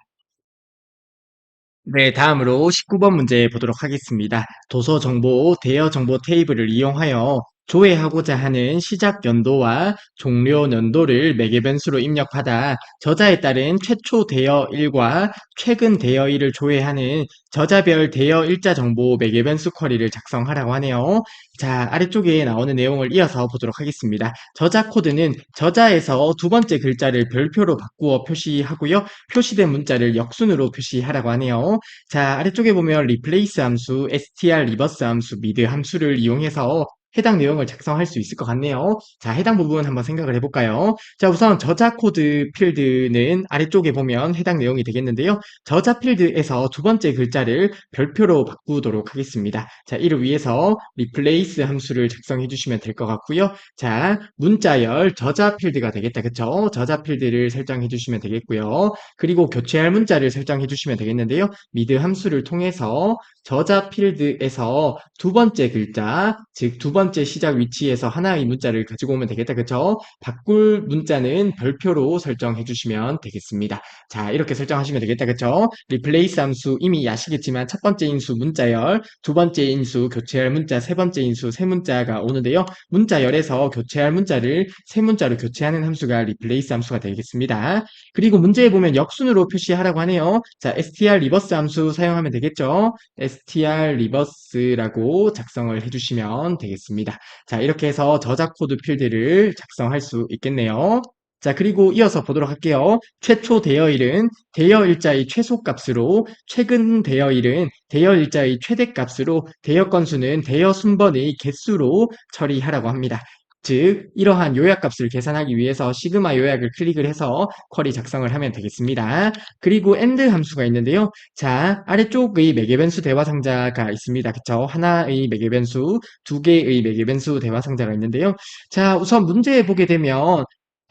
네, 다음으로 19번 문제 보도록 하겠습니다. 도서 정보, 대여 정보 테이블을 이용하여 조회하고자 하는 시작 연도와 종료 연도를 매개 변수로 입력하다 저자에 따른 최초 대여일과 최근 대여일을 조회하는 저자별 대여일자 정보 매개 변수 쿼리를 작성하라고 하네요. 자, 아래쪽에 나오는 내용을 이어서 보도록 하겠습니다. 저자 코드는 저자에서 두 번째 글자를 별표로 바꾸어 표시하고요. 표시된 문자를 역순으로 표시하라고 하네요. 자, 아래쪽에 보면 replace 함수, str reverse 함수, mid 함수를 이용해서 해당 내용을 작성할 수 있을 것 같네요. 자, 해당 부분 한번 생각을 해볼까요? 자, 우선 저자 코드 필드는 아래쪽에 보면 해당 내용이 되겠는데요. 저자 필드에서 두 번째 글자를 별표로 바꾸도록 하겠습니다. 자, 이를 위해서 replace 함수를 작성해 주시면 될 것 같고요. 자, 문자열 저자 필드가 되겠다. 그쵸? 저자 필드를 설정해 주시면 되겠고요. 그리고 교체할 문자를 설정해 주시면 되겠는데요. mid 함수를 통해서 저자 필드에서 두 번째 글자, 즉 두 번째 시작 위치에서 하나의 문자를 가지고 오면 되겠다. 그쵸? 바꿀 문자는 별표로 설정해 주시면 되겠습니다. 자, 이렇게 설정하시면 되겠다. 그쵸? replace 함수 이미 아시겠지만 첫 번째 인수 문자열, 두 번째 인수 교체할 문자, 세 번째 인수 세 문자가 오는데요. 문자열에서 교체할 문자를 세 문자로 교체하는 함수가 replace 함수가 되겠습니다. 그리고 문제에 보면 역순으로 표시하라고 하네요. 자, str reverse 함수 사용하면 되겠죠? str reverse라고 작성을 해주시면 되겠습니다. 자, 이렇게 해서 저자 코드 필드를 작성할 수 있겠네요. 자, 그리고 이어서 보도록 할게요. 최초 대여일은 대여일자의 최소값으로, 최근 대여일은 대여일자의 최대값으로, 대여 건수는 대여 순번의 개수로 처리하라고 합니다. 즉, 이러한 요약값을 계산하기 위해서 시그마 요약을 클릭을 해서 쿼리 작성을 하면 되겠습니다. 그리고 AND 함수가 있는데요. 자, 아래쪽의 매개 변수 대화 상자가 있습니다. 그쵸? 하나의 매개 변수, 두 개의 매개 변수 대화 상자가 있는데요. 자, 우선 문제에 보게 되면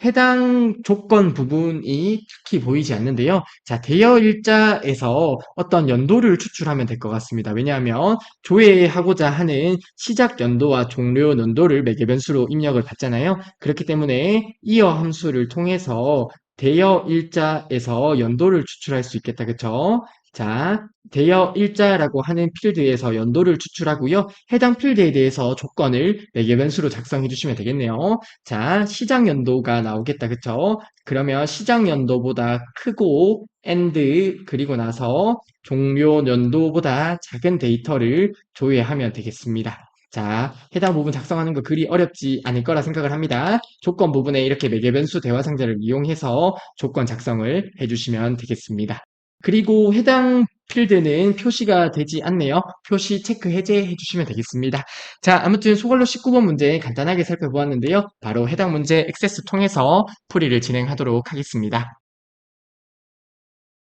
해당 조건 부분이 특히 보이지 않는데요. 자, 대여 일자에서 어떤 연도를 추출하면 될 것 같습니다. 왜냐하면 조회하고자 하는 시작 연도와 종료 연도를 매개 변수로 입력을 받잖아요. 그렇기 때문에 이어 함수를 통해서 대여 일자에서 연도를 추출할 수 있겠다. 그쵸? 자, 대여 일자라고 하는 필드에서 연도를 추출하고요. 해당 필드에 대해서 조건을 매개 변수로 작성해 주시면 되겠네요. 자, 시작 연도가 나오겠다. 그쵸? 그러면 시작 연도보다 크고 and 그리고 나서 종료 연도보다 작은 데이터를 조회하면 되겠습니다. 자, 해당 부분 작성하는 거 그리 어렵지 않을 거라 생각을 합니다. 조건 부분에 이렇게 매개변수 대화 상자를 이용해서 조건 작성을 해주시면 되겠습니다. 그리고 해당 필드는 표시가 되지 않네요. 표시 체크 해제해 주시면 되겠습니다. 자, 아무튼 소갈로 19번 문제 간단하게 살펴보았는데요. 바로 해당 문제 액세스 통해서 풀이를 진행하도록 하겠습니다.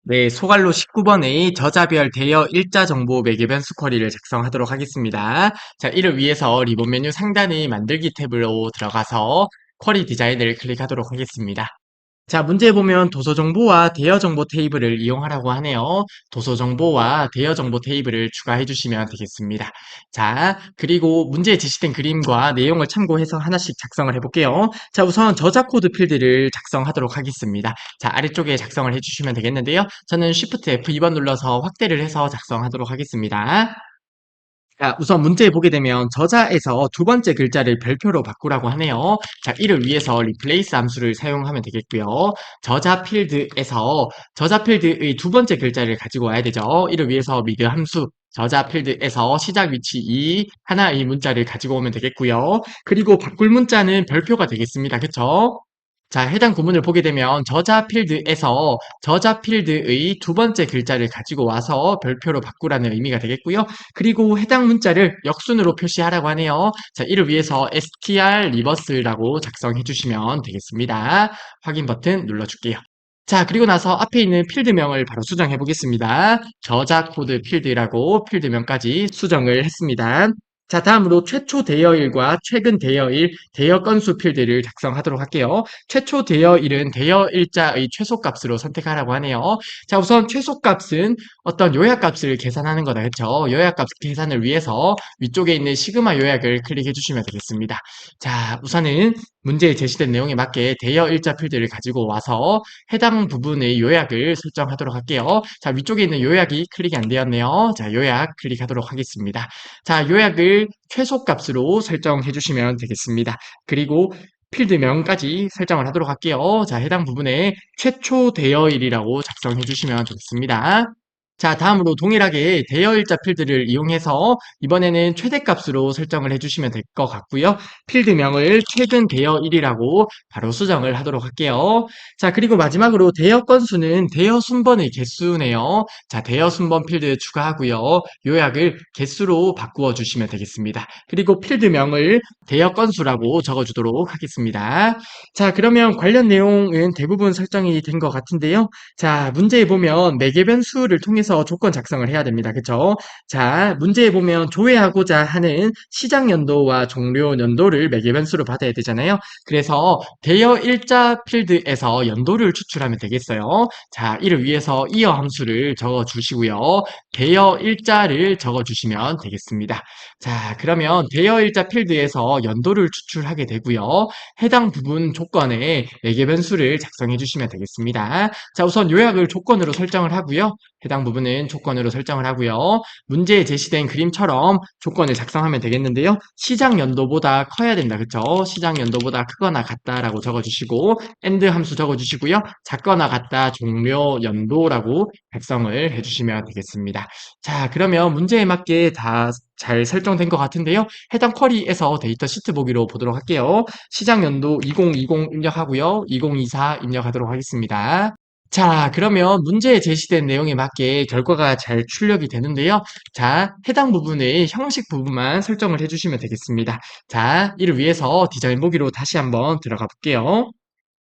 네, 소갈로 19번의 저자별 대여 일자 정보 매개변수 쿼리를 작성하도록 하겠습니다. 자, 이를 위해서 리본 메뉴 상단의 만들기 탭으로 들어가서 쿼리 디자인을 클릭하도록 하겠습니다. 자, 문제 보면 도서 정보와 대여 정보 테이블을 이용하라고 하네요. 도서 정보와 대여 정보 테이블을 추가해 주시면 되겠습니다. 자, 그리고 문제에 제시된 그림과 내용을 참고해서 하나씩 작성을 해볼게요. 자, 우선 저자 코드 필드를 작성하도록 하겠습니다. 자, 아래쪽에 작성을 해주시면 되겠는데요. 저는 Shift F2번 눌러서 확대를 해서 작성하도록 하겠습니다. 자, 우선 문제 보게 되면 저자에서 두 번째 글자를 별표로 바꾸라고 하네요. 자, 이를 위해서 replace 함수를 사용하면 되겠고요. 저자 필드의 두 번째 글자를 가지고 와야 되죠. 이를 위해서 mid 함수 저자 필드에서 시작 위치 2 하나의 문자를 가지고 오면 되겠고요. 그리고 바꿀 문자는 별표가 되겠습니다. 그쵸? 자, 해당 구문을 보게 되면 저자 필드에서 저자 필드의 두 번째 글자를 가지고 와서 별표로 바꾸라는 의미가 되겠고요. 그리고 해당 문자를 역순으로 표시하라고 하네요. 자, 이를 위해서 str reverse라고 작성해 주시면 되겠습니다. 확인 버튼 눌러줄게요. 자, 그리고 나서 앞에 있는 필드명을 바로 수정해 보겠습니다. 저자 코드 필드라고 필드명까지 수정을 했습니다. 자, 다음으로 최초 대여일과 최근 대여일, 대여 건수 필드를 작성하도록 할게요. 최초 대여일은 대여일자의 최소값으로 선택하라고 하네요. 자, 우선 최소값은 어떤 요약값을 계산하는 거다. 그렇죠? 요약값 계산을 위해서 위쪽에 있는 시그마 요약을 클릭해 주시면 되겠습니다. 자, 우선은 문제에 제시된 내용에 맞게 대여일자 필드를 가지고 와서 해당 부분의 요약을 설정하도록 할게요. 자, 위쪽에 있는 요약이 클릭이 안 되었네요. 자, 요약 클릭하도록 하겠습니다. 자, 요약을 최소값으로 설정해 주시면 되겠습니다. 그리고 필드명까지 설정을 하도록 할게요. 자, 해당 부분에 최초 대여일이라고 작성해 주시면 되겠습니다. 자, 다음으로 동일하게 대여일자 필드를 이용해서 이번에는 최대값으로 설정을 해주시면 될 것 같고요. 필드명을 최근 대여일이라고 바로 수정을 하도록 할게요. 자, 그리고 마지막으로 대여 건수는 대여 순번의 개수네요. 자, 대여 순번 필드 추가하고요. 요약을 개수로 바꾸어 주시면 되겠습니다. 그리고 필드명을 대여 건수라고 적어주도록 하겠습니다. 자, 그러면 관련 내용은 대부분 설정이 된 것 같은데요. 자, 문제에 보면 매개 변수를 통해서 조건 작성을 해야 됩니다. 그쵸? 자, 문제에 보면 조회하고자 하는 시작 연도와 종료 연도를 매개 변수로 받아야 되잖아요. 그래서 대여 일자 필드에서 연도를 추출하면 되겠어요. 자, 이를 위해서 이어 함수를 적어 주시고요. 대여 일자를 적어 주시면 되겠습니다. 자, 그러면 대여 일자 필드에서 연도를 추출하게 되고요. 해당 부분 조건에 매개 변수를 작성해 주시면 되겠습니다. 자, 우선 요약을 조건으로 설정을 하고요. 해당 부분은 조건으로 설정을 하고요. 문제에 제시된 그림처럼 조건을 작성하면 되겠는데요. 시작 연도보다 커야 된다. 그쵸? 시작 연도보다 크거나 같다라고 적어주시고 and 함수 적어주시고요. 작거나 같다 종료 연도라고 작성을 해주시면 되겠습니다. 자, 그러면 문제에 맞게 다 잘 설정된 것 같은데요. 해당 쿼리에서 데이터 시트 보기로 보도록 할게요. 시작 연도 2020 입력하고요. 2024 입력하도록 하겠습니다. 자, 그러면 문제에 제시된 내용에 맞게 결과가 잘 출력이 되는데요. 자, 해당 부분의 형식 부분만 설정을 해주시면 되겠습니다. 자, 이를 위해서 디자인 보기로 다시 한번 들어가 볼게요.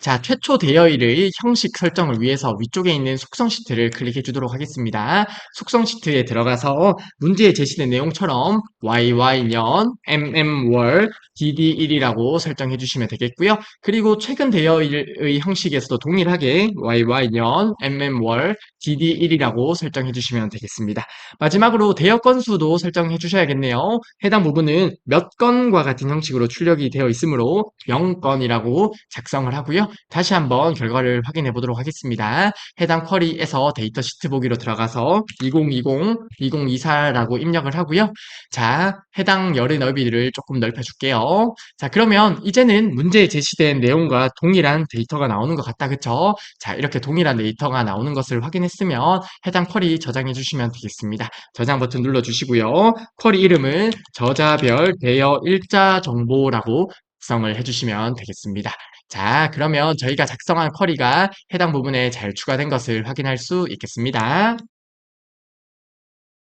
자, 최초 대여일의 형식 설정을 위해서 위쪽에 있는 속성 시트를 클릭해 주도록 하겠습니다. 속성 시트에 들어가서 문제에 제시된 내용처럼 YY년, MM월, DD1이라고 설정해 주시면 되겠고요. 그리고 최근 대여일의 형식에서도 동일하게 YY년, MM월, DD1이라고 설정해 주시면 되겠습니다. 마지막으로 대여 건수도 설정해 주셔야겠네요. 해당 부분은 몇 건과 같은 형식으로 출력이 되어 있으므로 0건이라고 작성을 하고요. 다시 한번 결과를 확인해 보도록 하겠습니다. 해당 쿼리에서 데이터 시트 보기로 들어가서 2020, 2024라고 입력을 하고요. 자, 해당 열의 넓이를 조금 넓혀줄게요. 자, 그러면 이제는 문제에 제시된 내용과 동일한 데이터가 나오는 것 같다, 그쵸? 자, 이렇게 동일한 데이터가 나오는 것을 확인했으면 해당 쿼리 저장해 주시면 되겠습니다. 저장 버튼 눌러주시고요. 쿼리 이름은 저자별 대여 일자 정보라고 작성을 해주시면 되겠습니다. 자, 그러면 저희가 작성한 쿼리가 해당 부분에 잘 추가된 것을 확인할 수 있겠습니다.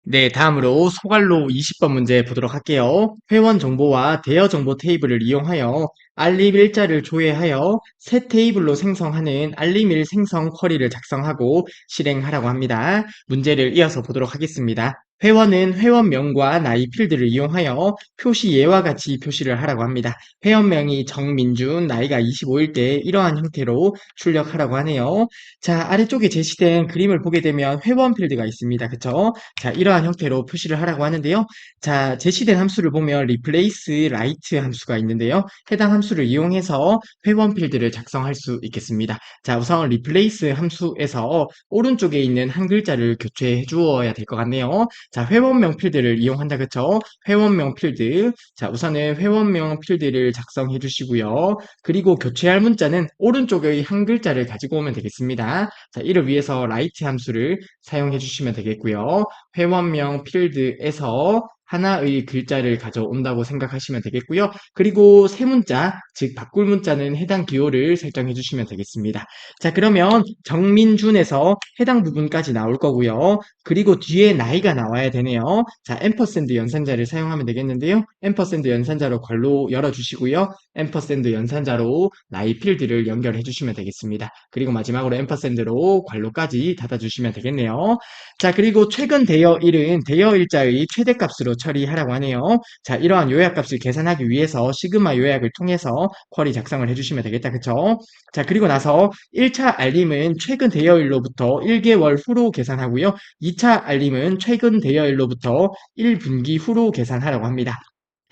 네, 다음으로 소갈로 20번 문제 보도록 할게요. 회원 정보와 대여 정보 테이블을 이용하여 알림 일자를 조회하여 새 테이블로 생성하는 알림일 생성 쿼리를 작성하고 실행하라고 합니다. 문제를 이어서 보도록 하겠습니다. 회원은 회원명과 나이 필드를 이용하여 표시 예와 같이 표시를 하라고 합니다. 회원명이 정민준, 나이가 25일 때 이러한 형태로 출력하라고 하네요. 자, 아래쪽에 제시된 그림을 보게 되면 회원 필드가 있습니다. 그쵸? 자, 이러한 형태로 표시를 하라고 하는데요. 자, 제시된 함수를 보면 replace write 함수가 있는데요. 해당 함수를 이용해서 회원 필드를 작성할 수 있겠습니다. 자, 우선 replace 함수에서 오른쪽에 있는 한 글자를 교체해 주어야 될 것 같네요. 자, 회원명 필드를 이용한다. 그쵸? 회원명 필드. 자, 우선은 회원명 필드를 작성해 주시고요. 그리고 교체할 문자는 오른쪽의 한 글자를 가지고 오면 되겠습니다. 자, 이를 위해서 write 함수를 사용해 주시면 되겠고요. 회원명 필드에서 하나의 글자를 가져온다고 생각하시면 되겠고요. 그리고 새 문자, 즉 바꿀 문자는 해당 기호를 설정해 주시면 되겠습니다. 자, 그러면 정민준에서 해당 부분까지 나올 거고요. 그리고 뒤에 나이가 나와야 되네요. 자, 앰퍼샌드 연산자를 사용하면 되겠는데요. 앰퍼샌드 연산자로 괄호 열어주시고요. 앰퍼샌드 연산자로 나이 필드를 연결해 주시면 되겠습니다. 그리고 마지막으로 앰퍼샌드로 괄호까지 닫아주시면 되겠네요. 자, 그리고 최근 대여일은 대여일자의 최대값으로 처리하라고 하네요. 자, 이러한 요약값을 계산하기 위해서 시그마 요약을 통해서 쿼리 작성을 해주시면 되겠다. 그쵸? 자, 그리고 나서 1차 알림은 최근 대여일로부터 1개월 후로 계산하고요. 2차 알림은 최근 대여일로부터 1분기 후로 계산하라고 합니다.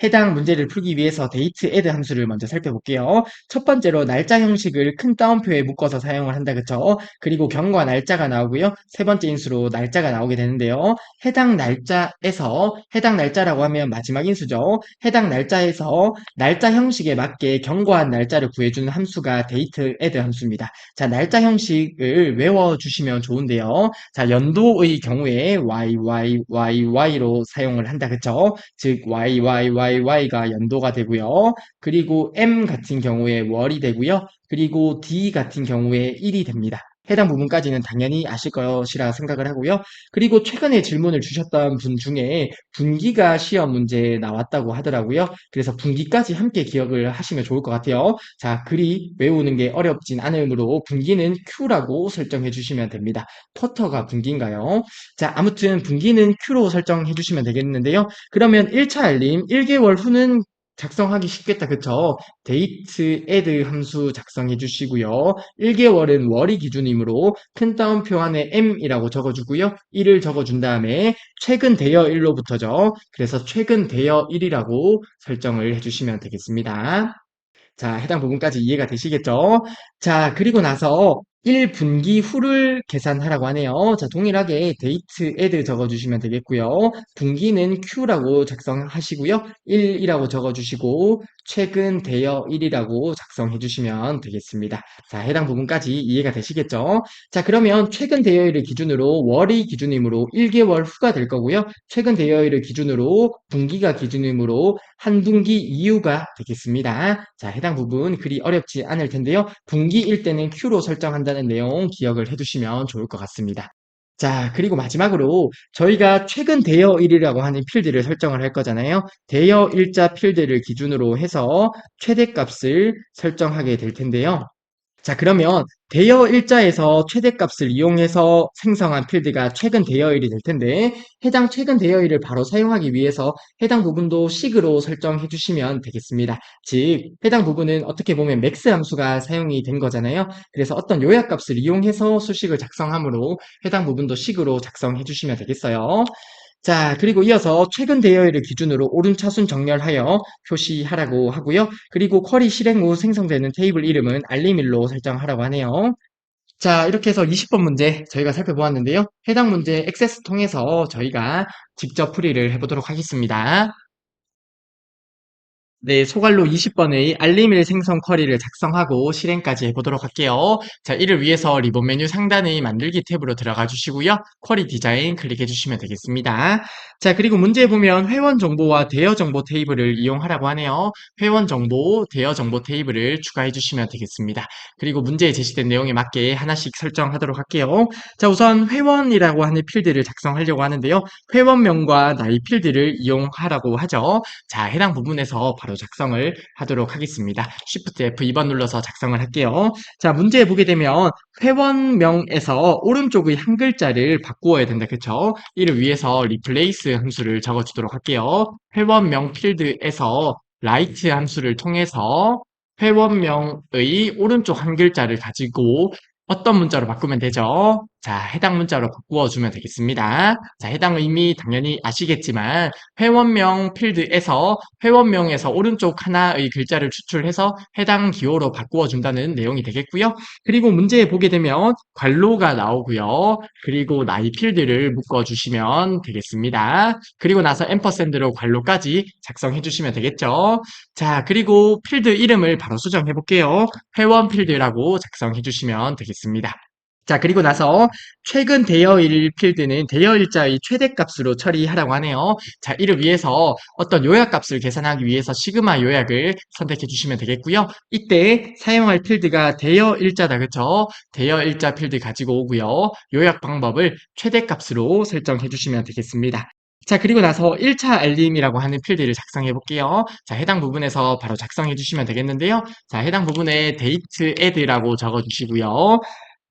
해당 문제를 풀기 위해서 데이트 애드 함수를 먼저 살펴볼게요. 첫 번째로 날짜 형식을 큰 따옴표에 묶어서 사용을 한다. 그쵸? 그리고 경과 날짜가 나오고요. 세 번째 인수로 날짜가 나오게 되는데요. 해당 날짜에서 해당 날짜라고 하면 마지막 인수죠. 해당 날짜에서 날짜 형식에 맞게 경과한 날짜를 구해주는 함수가 데이트 애드 함수입니다. 자, 날짜 형식을 외워주시면 좋은데요. 자, 연도의 경우에 YYYY로 사용을 한다. 그쵸? 즉 YYYY가 연도가 되고요. 그리고 M 같은 경우에 월이 되고요. 그리고 D 같은 경우에 일이 됩니다. 해당 부분까지는 당연히 아실 것이라 생각을 하고요. 그리고 최근에 질문을 주셨던 분 중에 분기가 시험 문제에 나왔다고 하더라고요. 그래서 분기까지 함께 기억을 하시면 좋을 것 같아요. 자, 글이 외우는 게 어렵진 않으므로 분기는 Q라고 설정해 주시면 됩니다. 쿼터가 분기인가요? 자, 아무튼 분기는 Q로 설정해 주시면 되겠는데요. 그러면 1차 알림 1개월 후는 작성하기 쉽겠다. 그쵸? 데이트 애드 함수 작성해 주시고요. 1개월은 월이 기준이므로 큰 따옴표 안에 M이라고 적어주고요. 1을 적어준 다음에 최근 대여일로부터죠. 그래서 최근 대여일이라고 설정을 해주시면 되겠습니다. 자, 해당 부분까지 이해가 되시겠죠? 자, 그리고 나서 1분기 후를 계산하라고 하네요. 자, 동일하게 데이트 애드 적어주시면 되겠고요. 분기는 Q라고 작성하시고요. 1이라고 적어주시고 최근 대여 1이라고 작성해 주시면 되겠습니다. 자, 해당 부분까지 이해가 되시겠죠? 자, 그러면 최근 대여일을 기준으로 월이 기준이므로 1개월 후가 될 거고요. 최근 대여일을 기준으로 분기가 기준이므로 한 분기 이후가 되겠습니다. 자, 해당 부분 그리 어렵지 않을 텐데요. 분기일 때는 Q로 설정한다는 내용 기억을 해두시면 좋을 것 같습니다. 자, 그리고 마지막으로 저희가 최근 대여일이라고 하는 필드를 설정을 할 거잖아요. 대여일자 필드를 기준으로 해서 최대값을 설정하게 될 텐데요. 자, 그러면 대여 일자에서 최대값을 이용해서 생성한 필드가 최근 대여일이 될 텐데, 해당 최근 대여일을 바로 사용하기 위해서 해당 부분도 식으로 설정해 주시면 되겠습니다. 즉, 해당 부분은 어떻게 보면 맥스 함수가 사용이 된 거잖아요. 그래서 어떤 요약값을 이용해서 수식을 작성하므로 해당 부분도 식으로 작성해 주시면 되겠어요. 자, 그리고 이어서 최근 대여일을 기준으로 오름차순 정렬하여 표시하라고 하고요. 그리고 쿼리 실행 후 생성되는 테이블 이름은 알림일로 설정하라고 하네요. 자, 이렇게 해서 20번 문제 저희가 살펴보았는데요. 해당 문제 액세스 통해서 저희가 직접 풀이를 해보도록 하겠습니다. 네, 소갈로 20번의 알림일 생성 쿼리를 작성하고 실행까지 해보도록 할게요. 자, 이를 위해서 리본 메뉴 상단의 만들기 탭으로 들어가 주시고요. 쿼리 디자인 클릭해 주시면 되겠습니다. 자, 그리고 문제에 보면 회원 정보와 대여 정보 테이블을 이용하라고 하네요. 회원 정보, 대여 정보 테이블을 추가해 주시면 되겠습니다. 그리고 문제에 제시된 내용에 맞게 하나씩 설정하도록 할게요. 자, 우선 회원이라고 하는 필드를 작성하려고 하는데요. 회원명과 나이 필드를 이용하라고 하죠. 자, 해당 부분에서 바로 작성을 하도록 하겠습니다. Shift F2번 눌러서 작성을 할게요. 자, 문제 보게 되면 회원명에서 오른쪽의 한 글자를 바꾸어야 된다. 그쵸? 이를 위해서 replace 함수를 적어주도록 할게요. 회원명 필드에서 write 함수를 통해서 회원명의 오른쪽 한 글자를 가지고 어떤 문자로 바꾸면 되죠? 자, 해당 문자로 바꾸어 주면 되겠습니다. 자, 해당 의미 당연히 아시겠지만 회원명 필드에서 회원명에서 오른쪽 하나의 글자를 추출해서 해당 기호로 바꾸어 준다는 내용이 되겠고요. 그리고 문제에 보게 되면 괄호가 나오고요. 그리고 나이 필드를 묶어 주시면 되겠습니다. 그리고 나서 앰퍼샌드로 괄호까지 작성해 주시면 되겠죠. 자, 그리고 필드 이름을 바로 수정해 볼게요. 회원 필드라고 작성해 주시면 되겠습니다. 자, 그리고 나서 최근 대여일 필드는 대여일자의 최대값으로 처리하라고 하네요. 자, 이를 위해서 어떤 요약값을 계산하기 위해서 시그마 요약을 선택해 주시면 되겠고요. 이때 사용할 필드가 대여일자다, 그쵸? 대여일자 필드 가지고 오고요. 요약 방법을 최대값으로 설정해 주시면 되겠습니다. 자, 그리고 나서 1차 알림이라고 하는 필드를 작성해 볼게요. 자, 해당 부분에서 바로 작성해 주시면 되겠는데요. 자, 해당 부분에 date add라고 적어 주시고요.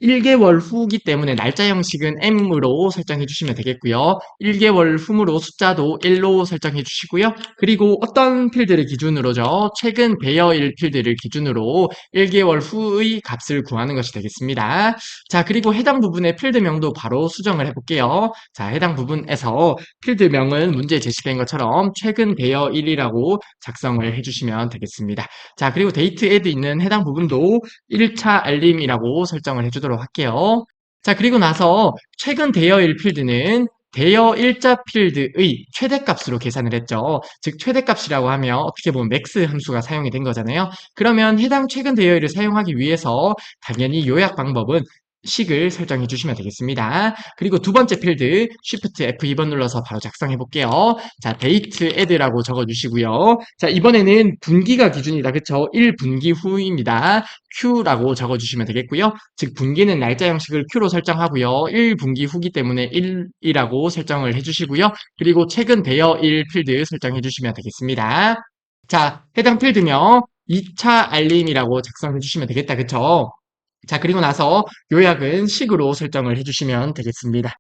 1개월 후기 때문에 날짜 형식은 M으로 설정해 주시면 되겠고요. 1개월 후므로 숫자도 1로 설정해 주시고요. 그리고 어떤 필드를 기준으로죠? 최근 배여일 필드를 기준으로 1개월 후의 값을 구하는 것이 되겠습니다. 자, 그리고 해당 부분의 필드명도 바로 수정을 해볼게요. 자, 해당 부분에서 필드명은 문제에 제시된 것처럼 최근 배여일이라고 작성을 해주시면 되겠습니다. 자, 그리고 데이트 애드 있는 해당 부분도 1차 알림이라고 설정을 해주도록 할게요. 자, 그리고 나서 최근 대여일 필드는 대여 일자 필드의 최대값으로 계산을 했죠. 즉 최대값이라고 하면 어떻게 보면 맥스 함수가 사용이 된 거잖아요. 그러면 해당 최근 대여일을 사용하기 위해서 당연히 요약 방법은 식을 설정해 주시면 되겠습니다. 그리고 두 번째 필드 Shift F2번 눌러서 바로 작성해 볼게요. 자, date add라고 적어 주시고요. 자, 이번에는 분기가 기준이다. 그쵸? 1분기 후입니다. Q라고 적어 주시면 되겠고요. 즉 분기는 날짜 형식을 Q로 설정하고요. 1분기 후기 때문에 1이라고 설정을 해 주시고요. 그리고 최근 대여일 필드 설정해 주시면 되겠습니다. 자, 해당 필드명 2차 알림이라고 작성해 주시면 되겠다. 그쵸? 자, 그리고 나서 요약은 식으로 설정을 해주시면 되겠습니다.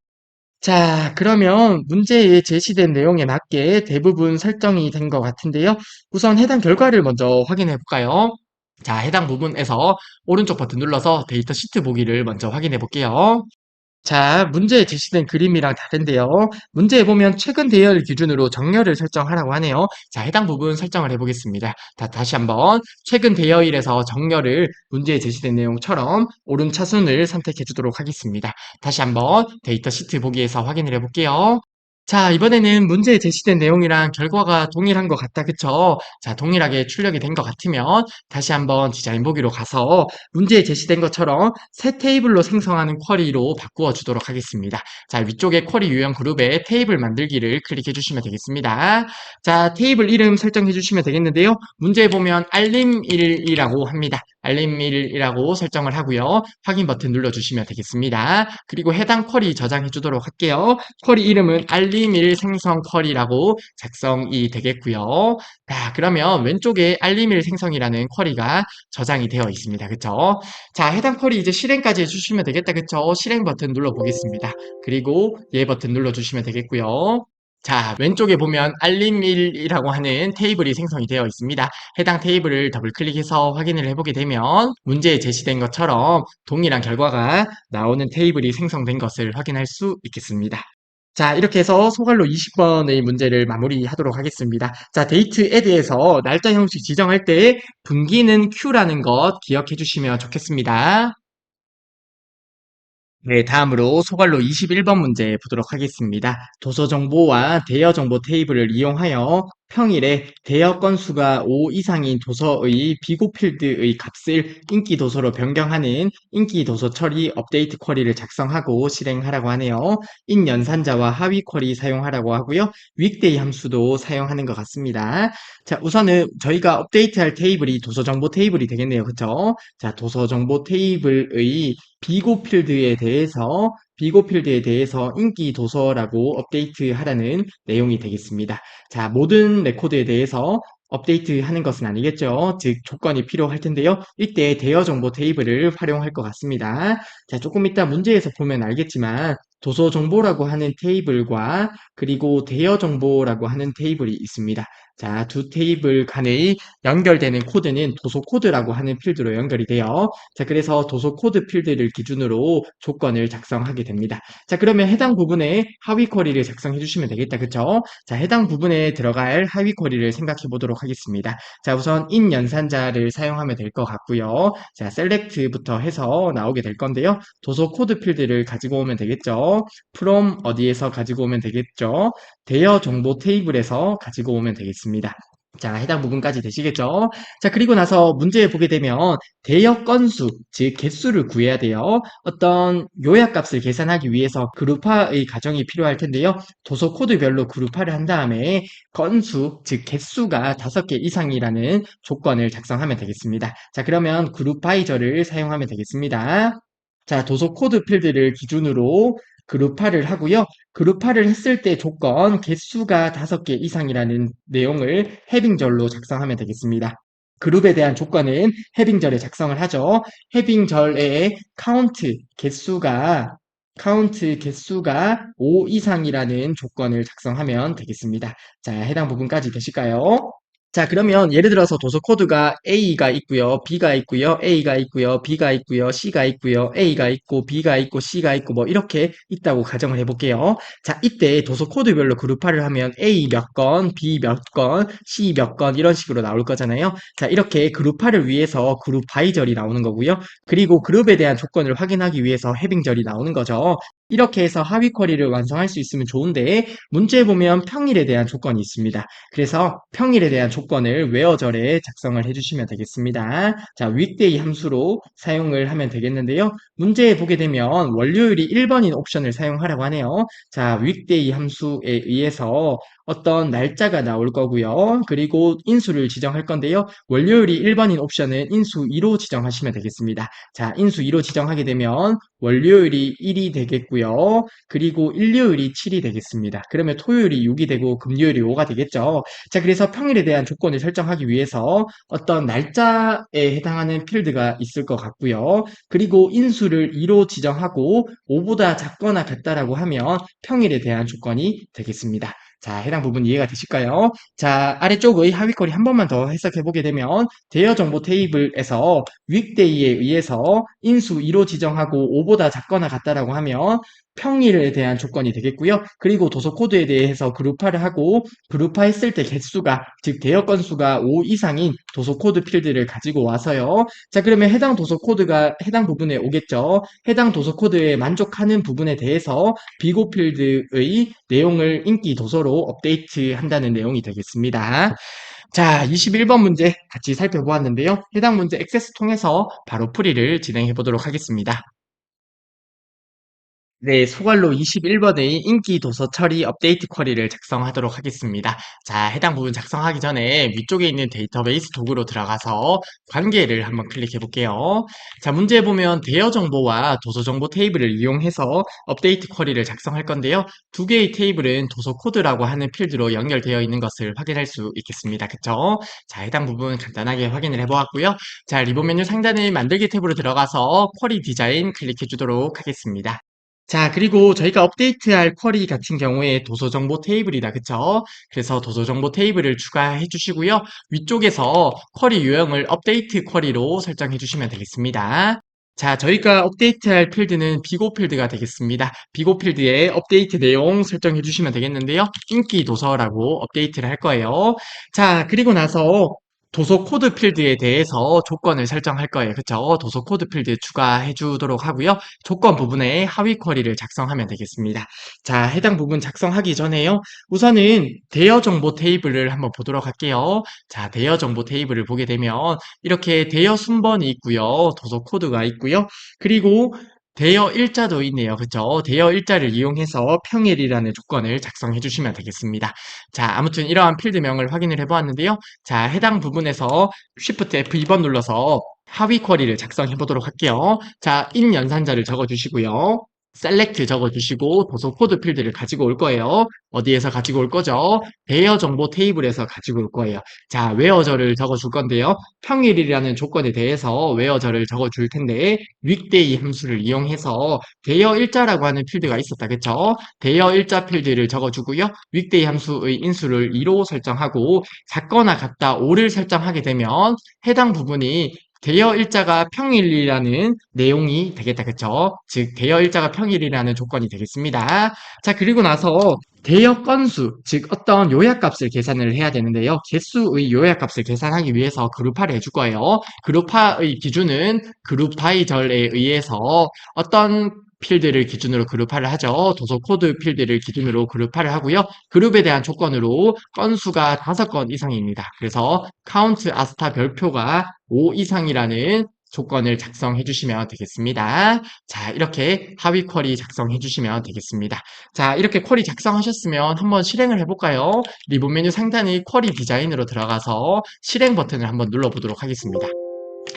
자, 그러면 문제에 제시된 내용에 맞게 대부분 설정이 된 것 같은데요. 우선 해당 결과를 먼저 확인해 볼까요? 자, 해당 부분에서 오른쪽 버튼 눌러서 데이터 시트 보기를 먼저 확인해 볼게요. 자, 문제에 제시된 그림이랑 다른데요. 문제에 보면 최근 대여일 기준으로 정렬을 설정하라고 하네요. 자, 해당 부분 설정을 해보겠습니다. 다시 한번 최근 대여일에서 정렬을 문제에 제시된 내용처럼 오른차순을 선택해 주도록 하겠습니다. 다시 한번 데이터 시트 보기에서 확인을 해볼게요. 자, 이번에는 문제에 제시된 내용이랑 결과가 동일한 것 같다, 그쵸? 자, 동일하게 출력이 된 것 같으면 다시 한번 디자인 보기로 가서 문제에 제시된 것처럼 새 테이블로 생성하는 쿼리로 바꾸어 주도록 하겠습니다. 자, 위쪽에 쿼리 유형 그룹에 테이블 만들기를 클릭해 주시면 되겠습니다. 자, 테이블 이름 설정해 주시면 되겠는데요. 문제에 보면 알림일이라고 합니다. 알림일이라고 설정을 하고요. 확인 버튼 눌러주시면 되겠습니다. 그리고 해당 쿼리 저장해 주도록 할게요. 쿼리 이름은 알림 알림일 생성 쿼리라고 작성이 되겠고요. 자, 그러면 왼쪽에 알림일 생성이라는 쿼리가 저장이 되어 있습니다. 그쵸? 자, 해당 쿼리 이제 실행까지 해주시면 되겠다. 그쵸? 실행 버튼 눌러 보겠습니다. 그리고 예 버튼 눌러주시면 되겠고요. 자, 왼쪽에 보면 알림일이라고 하는 테이블이 생성이 되어 있습니다. 해당 테이블을 더블 클릭해서 확인을 해보게 되면 문제에 제시된 것처럼 동일한 결과가 나오는 테이블이 생성된 것을 확인할 수 있겠습니다. 자, 이렇게 해서 소갈로 20번의 문제를 마무리하도록 하겠습니다. 자, 데이트 애드에서 날짜 형식 지정할 때 분기는 Q라는 것 기억해 주시면 좋겠습니다. 네, 다음으로 소갈로 21번 문제 보도록 하겠습니다. 도서 정보와 대여 정보 테이블을 이용하여 평일에 대여 건수가 5 이상인 도서의 비고 필드의 값을 인기 도서로 변경하는 인기 도서 처리 업데이트 쿼리를 작성하고 실행하라고 하네요. 인 연산자와 하위 쿼리 사용하라고 하고요. 윅데이 함수도 사용하는 것 같습니다. 자, 우선은 저희가 업데이트할 테이블이 도서 정보 테이블이 되겠네요. 그쵸? 자, 도서 정보 테이블의 비고 필드에 대해서 인기 도서라고 업데이트하라는 내용이 되겠습니다. 자, 모든 레코드에 대해서 업데이트하는 것은 아니겠죠. 즉 조건이 필요할 텐데요. 이때 대여 정보 테이블을 활용할 것 같습니다. 자, 조금 이따 문제에서 보면 알겠지만 도서 정보라고 하는 테이블과 그리고 대여 정보라고 하는 테이블이 있습니다. 자, 두 테이블 간의 연결되는 코드는 도서 코드라고 하는 필드로 연결이 돼요. 자, 그래서 도서 코드 필드를 기준으로 조건을 작성하게 됩니다. 자, 그러면 해당 부분에 하위 쿼리를 작성해 주시면 되겠다. 그쵸? 자, 해당 부분에 들어갈 하위 쿼리를 생각해 보도록 하겠습니다. 자, 우선 인 연산자를 사용하면 될 것 같고요. 자, 셀렉트부터 해서 나오게 될 건데요. 도서 코드 필드를 가지고 오면 되겠죠. from 어디에서 가지고 오면 되겠죠. 대여 정보 테이블에서 가지고 오면 되겠습니다. 자, 해당 부분까지 되시겠죠? 자, 그리고 나서 문제 보게 되면 대역 건수, 즉 개수를 구해야 돼요. 어떤 요약값을 계산하기 위해서 그룹화의 과정이 필요할 텐데요. 도서 코드별로 그룹화를 한 다음에 건수, 즉 개수가 5개 이상이라는 조건을 작성하면 되겠습니다. 자, 그러면 그룹바이저를 사용하면 되겠습니다. 자, 도서 코드 필드를 기준으로 그룹화를 하고요. 그룹화를 했을 때 조건 개수가 5개 이상이라는 내용을 해빙절로 작성하면 되겠습니다. 그룹에 대한 조건은 해빙절에 작성을 하죠. 해빙절에 카운트 개수가 5 이상이라는 조건을 작성하면 되겠습니다. 자, 해당 부분까지 되실까요? 자, 그러면 예를 들어서 도서 코드가 A가 있고요, B가 있고요, A가 있고요, B가 있고요, C가 있고요, A가 있고, B가 있고, C가 있고, 뭐 이렇게 있다고 가정을 해볼게요. 자, 이때 도서 코드별로 그룹화를 하면 A 몇 건, B 몇 건, C 몇 건 이런 식으로 나올 거잖아요. 자, 이렇게 그룹화를 위해서 그룹 바이절이 나오는 거고요. 그리고 그룹에 대한 조건을 확인하기 위해서 해빙절이 나오는 거죠. 이렇게 해서 하위 쿼리를 완성할 수 있으면 좋은데 문제에 보면 평일에 대한 조건이 있습니다. 그래서 평일에 대한 조건을 where절에 작성을 해주시면 되겠습니다. 자, weekday 함수로 사용을 하면 되겠는데요. 문제에 보게 되면 월요일이 1번인 옵션을 사용하라고 하네요. 자, weekday 함수에 의해서 어떤 날짜가 나올 거고요. 그리고 인수를 지정할 건데요. 월요일이 1번인 옵션은 인수 2로 지정하시면 되겠습니다. 자, 인수 2로 지정하게 되면 월요일이 1이 되겠고요. 그리고 일요일이 7이 되겠습니다. 그러면 토요일이 6이 되고 금요일이 5가 되겠죠. 자, 그래서 평일에 대한 조건을 설정하기 위해서 어떤 날짜에 해당하는 필드가 있을 것 같고요. 그리고 인수를 2로 지정하고 5보다 작거나 같다라고 하면 평일에 대한 조건이 되겠습니다. 자, 해당 부분 이해가 되실까요? 자, 아래쪽의 하위 쿼리 한 번만 더 해석해 보게 되면 대여 정보 테이블에서 윅데이에 의해서 인수 2로 지정하고 5보다 작거나 같다라고 하면 평일에 대한 조건이 되겠고요. 그리고 도서 코드에 대해서 그룹화를 하고 그룹화했을 때 개수가 즉 대여 건수가 5 이상인 도서 코드 필드를 가지고 와서요. 자, 그러면 해당 도서 코드가 해당 부분에 오겠죠. 해당 도서 코드에 만족하는 부분에 대해서 비고 필드의 내용을 인기 도서로 업데이트한다는 내용이 되겠습니다. 자, 21번 문제 같이 살펴보았는데요. 해당 문제 액세스 통해서 바로 풀이를 진행해 보도록 하겠습니다. 네, 소갈로 21번의 인기 도서 처리 업데이트 쿼리를 작성하도록 하겠습니다. 자, 해당 부분 작성하기 전에 위쪽에 있는 데이터베이스 도구로 들어가서 관계를 한번 클릭해 볼게요. 자, 문제에 보면 대여 정보와 도서 정보 테이블을 이용해서 업데이트 쿼리를 작성할 건데요. 두 개의 테이블은 도서 코드라고 하는 필드로 연결되어 있는 것을 확인할 수 있겠습니다. 그쵸? 자, 해당 부분 간단하게 확인을 해 보았고요. 자, 리본 메뉴 상단의 만들기 탭으로 들어가서 쿼리 디자인 클릭해 주도록 하겠습니다. 자, 그리고 저희가 업데이트할 쿼리 같은 경우에 도서 정보 테이블이다. 그쵸? 그래서 도서 정보 테이블을 추가해 주시고요. 위쪽에서 쿼리 유형을 업데이트 쿼리로 설정해 주시면 되겠습니다. 자, 저희가 업데이트할 필드는 비고 필드가 되겠습니다. 비고 필드에 업데이트 내용 설정해 주시면 되겠는데요. 인기 도서라고 업데이트를 할 거예요. 자, 그리고 나서 도서 코드 필드에 대해서 조건을 설정할 거예요. 그쵸? 도서 코드 필드 추가해 주도록 하고요. 조건 부분에 하위 쿼리를 작성하면 되겠습니다. 자, 해당 부분 작성하기 전에요. 우선은 대여 정보 테이블을 한번 보도록 할게요. 자, 대여 정보 테이블을 보게 되면 이렇게 대여 순번이 있고요. 도서 코드가 있고요. 그리고 대여 일자도 있네요. 그쵸? 대여 일자를 이용해서 평일이라는 조건을 작성해 주시면 되겠습니다. 자, 아무튼 이러한 필드명을 확인을 해 보았는데요. 자, 해당 부분에서 Shift F2번 눌러서 하위 쿼리를 작성해 보도록 할게요. 자, 인 연산자를 적어 주시고요. 셀렉트 적어 주시고 도서 코드 필드를 가지고 올 거예요. 어디에서 가지고 올 거죠? 대여 정보 테이블에서 가지고 올 거예요. 자, 웨어저를 적어 줄 건데요. 평일이라는 조건에 대해서 웨어저를 적어 줄 텐데 weekday 함수를 이용해서 대여 일자라고 하는 필드가 있었다. 그쵸? 대여 일자 필드를 적어 주고요. weekday 함수의 인수를 2로 설정하고 같거나 같다 5를 설정하게 되면 해당 부분이 대여 일자가 평일이라는 내용이 되겠다. 그쵸? 즉, 대여 일자가 평일이라는 조건이 되겠습니다. 자, 그리고 나서 대여 건수, 즉 어떤 요약값을 계산을 해야 되는데요. 개수의 요약값을 계산하기 위해서 그룹화를 해줄 거예요. 그룹화의 기준은 그룹 바이절에 의해서 어떤 필드를 기준으로 그룹화를 하죠. 도서 코드 필드를 기준으로 그룹화를 하고요. 그룹에 대한 조건으로 건수가 5건 이상입니다. 그래서 카운트 아스타 별표가 5 이상이라는 조건을 작성해 주시면 되겠습니다. 자, 이렇게 하위 쿼리 작성해 주시면 되겠습니다. 자, 이렇게 쿼리 작성하셨으면 한번 실행을 해볼까요? 리본 메뉴 상단의 쿼리 디자인으로 들어가서 실행 버튼을 한번 눌러보도록 하겠습니다.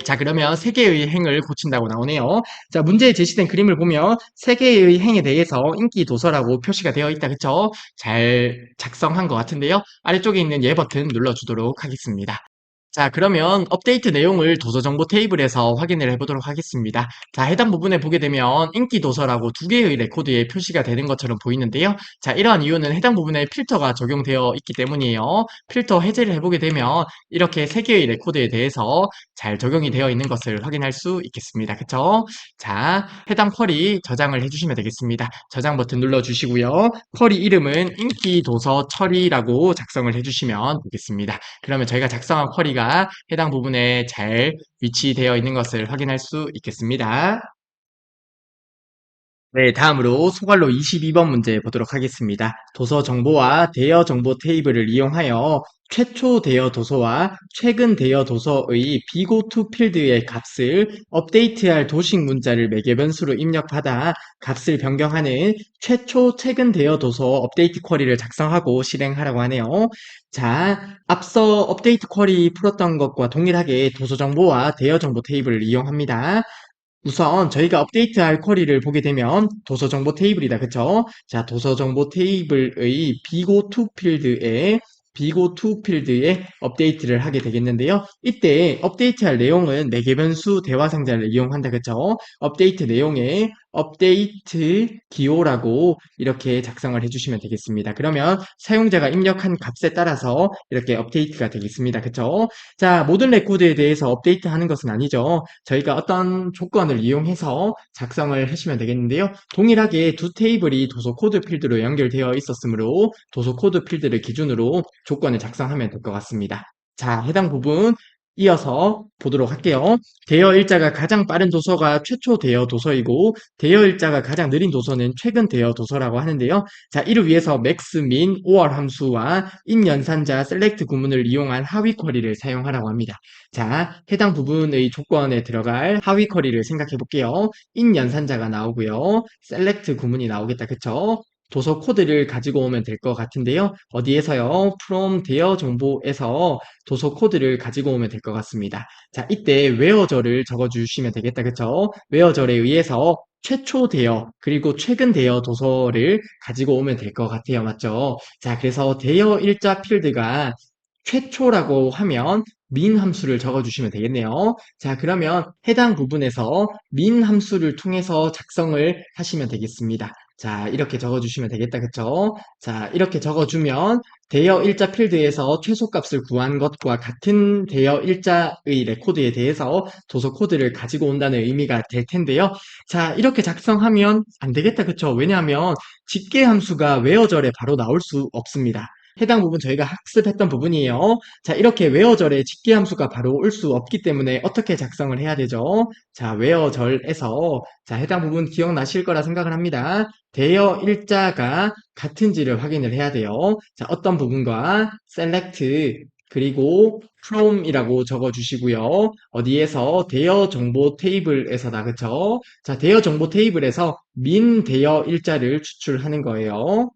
자, 그러면 세 개의 행을 고친다고 나오네요. 자, 문제에 제시된 그림을 보면 세 개의 행에 대해서 인기 도서라고 표시가 되어 있다. 그쵸? 잘 작성한 것 같은데요. 아래쪽에 있는 예 버튼 눌러주도록 하겠습니다. 자, 그러면 업데이트 내용을 도서 정보 테이블에서 확인을 해보도록 하겠습니다. 자, 해당 부분에 보게 되면 인기 도서라고 두 개의 레코드에 표시가 되는 것처럼 보이는데요. 자, 이러한 이유는 해당 부분에 필터가 적용되어 있기 때문이에요. 필터 해제를 해보게 되면 이렇게 세 개의 레코드에 대해서 잘 적용이 되어 있는 것을 확인할 수 있겠습니다. 그쵸? 자, 해당 쿼리 저장을 해주시면 되겠습니다. 저장 버튼 눌러주시고요. 쿼리 이름은 인기 도서 처리라고 작성을 해주시면 되겠습니다. 그러면 저희가 작성한 쿼리가 해당 부분에 잘 위치되어 있는 것을 확인할 수 있겠습니다. 네, 다음으로 소갈로 22번 문제 보도록 하겠습니다. 도서 정보와 대여 정보 테이블을 이용하여 최초 대여 도서와 최근 대여 도서의 비고투 필드의 값을 업데이트할 도식 문자를 매개 변수로 입력받아 값을 변경하는 최초 최근 대여 도서 업데이트 쿼리를 작성하고 실행하라고 하네요. 자, 앞서 업데이트 쿼리 풀었던 것과 동일하게 도서 정보와 대여 정보 테이블을 이용합니다. 우선 저희가 업데이트할 쿼리를 보게 되면 도서 정보 테이블이다. 그쵸? 자, 도서 정보 테이블의 비고2 필드에 업데이트를 하게 되겠는데요. 이때 업데이트할 내용은 매개 변수 대화 상자를 이용한다. 그쵸? 업데이트 내용에 업데이트 기호라고 이렇게 작성을 해주시면 되겠습니다. 그러면 사용자가 입력한 값에 따라서 이렇게 업데이트가 되겠습니다. 그쵸? 자, 모든 레코드에 대해서 업데이트하는 것은 아니죠. 저희가 어떤 조건을 이용해서 작성을 하시면 되겠는데요. 동일하게 두 테이블이 도서 코드 필드로 연결되어 있었으므로 도서 코드 필드를 기준으로 조건을 작성하면 될 것 같습니다. 자, 해당 부분 이어서 보도록 할게요. 대여 일자가 가장 빠른 도서가 최초 대여 도서이고 대여 일자가 가장 느린 도서는 최근 대여 도서라고 하는데요. 자, 이를 위해서 max, min, or 함수와 in 연산자, select 구문을 이용한 하위 쿼리를 사용하라고 합니다. 자, 해당 부분의 조건에 들어갈 하위 쿼리를 생각해 볼게요. in 연산자가 나오고요. select 구문이 나오겠다. 그쵸? 도서 코드를 가지고 오면 될 것 같은데요. 어디에서요? from 대여 정보에서 도서 코드를 가지고 오면 될 것 같습니다. 자, 이때 where절을 적어주시면 되겠다. 그쵸? where절에 의해서 최초 대여 그리고 최근 대여 도서를 가지고 오면 될 것 같아요. 맞죠? 자, 그래서 대여 일자 필드가 최초라고 하면 min 함수를 적어주시면 되겠네요. 자, 그러면 해당 부분에서 min 함수를 통해서 작성을 하시면 되겠습니다. 자, 이렇게 적어주시면 되겠다. 그쵸? 자, 이렇게 적어주면 대여 일자 필드에서 최소값을 구한 것과 같은 대여 일자의 레코드에 대해서 도서 코드를 가지고 온다는 의미가 될 텐데요. 자, 이렇게 작성하면 안 되겠다. 그쵸? 왜냐하면 집계 함수가 where절에 바로 나올 수 없습니다. 해당 부분 저희가 학습했던 부분이에요. 자, 이렇게 where절에 집계 함수가 바로 올 수 없기 때문에 어떻게 작성을 해야 되죠? 자, where절에서 자, 해당 부분 기억나실 거라 생각을 합니다. 대여 일자가 같은지를 확인을 해야 돼요. 자, 어떤 부분과 select 그리고 from이라고 적어주시고요. 어디에서 대여 정보 테이블에서다. 그쵸? 자, 대여 정보 테이블에서 min 대여 일자를 추출하는 거예요.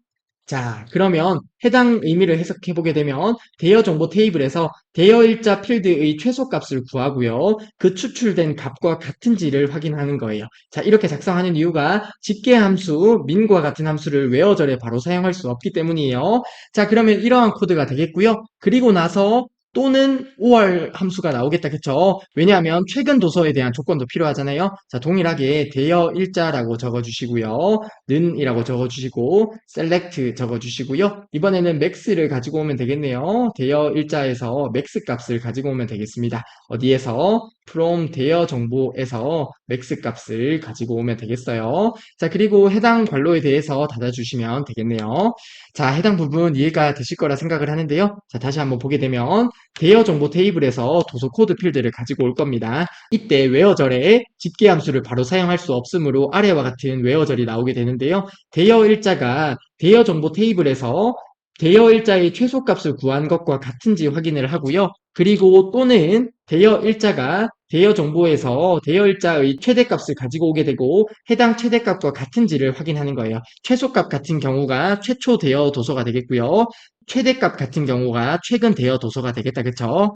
자, 그러면 해당 의미를 해석해 보게 되면 대여 정보 테이블에서 대여 일자 필드의 최소값을 구하고요. 그 추출된 값과 같은지를 확인하는 거예요. 자, 이렇게 작성하는 이유가 집계 함수 min과 같은 함수를 where절에 바로 사용할 수 없기 때문이에요. 자, 그러면 이러한 코드가 되겠고요. 그리고 나서 또는 or 함수가 나오겠다. 그쵸? 왜냐하면 최근 도서에 대한 조건도 필요하잖아요. 자, 동일하게 대여 일자라고 적어주시고요. 는이라고 적어주시고 select 적어주시고요. 이번에는 max를 가지고 오면 되겠네요. 대여 일자에서 max 값을 가지고 오면 되겠습니다. 어디에서? from 대여 정보에서 max 값을 가지고 오면 되겠어요. 자, 그리고 해당 관로에 대해서 닫아주시면 되겠네요. 자, 해당 부분 이해가 되실 거라 생각을 하는데요. 자, 다시 한번 보게 되면 대여 정보 테이블에서 도서 코드 필드를 가지고 올 겁니다. 이때 where절에 집계 함수를 바로 사용할 수 없으므로 아래와 같은 where절이 나오게 되는데요. 대여 일자가 대여 정보 테이블에서 대여 일자의 최소값을 구한 것과 같은지 확인을 하고요. 그리고 또는 대여 일자가 대여 정보에서 대여 일자의 최대값을 가지고 오게 되고 해당 최대값과 같은지를 확인하는 거예요. 최소값 같은 경우가 최초 대여 도서가 되겠고요. 최대값 같은 경우가 최근 대여 도서가 되겠다. 그쵸?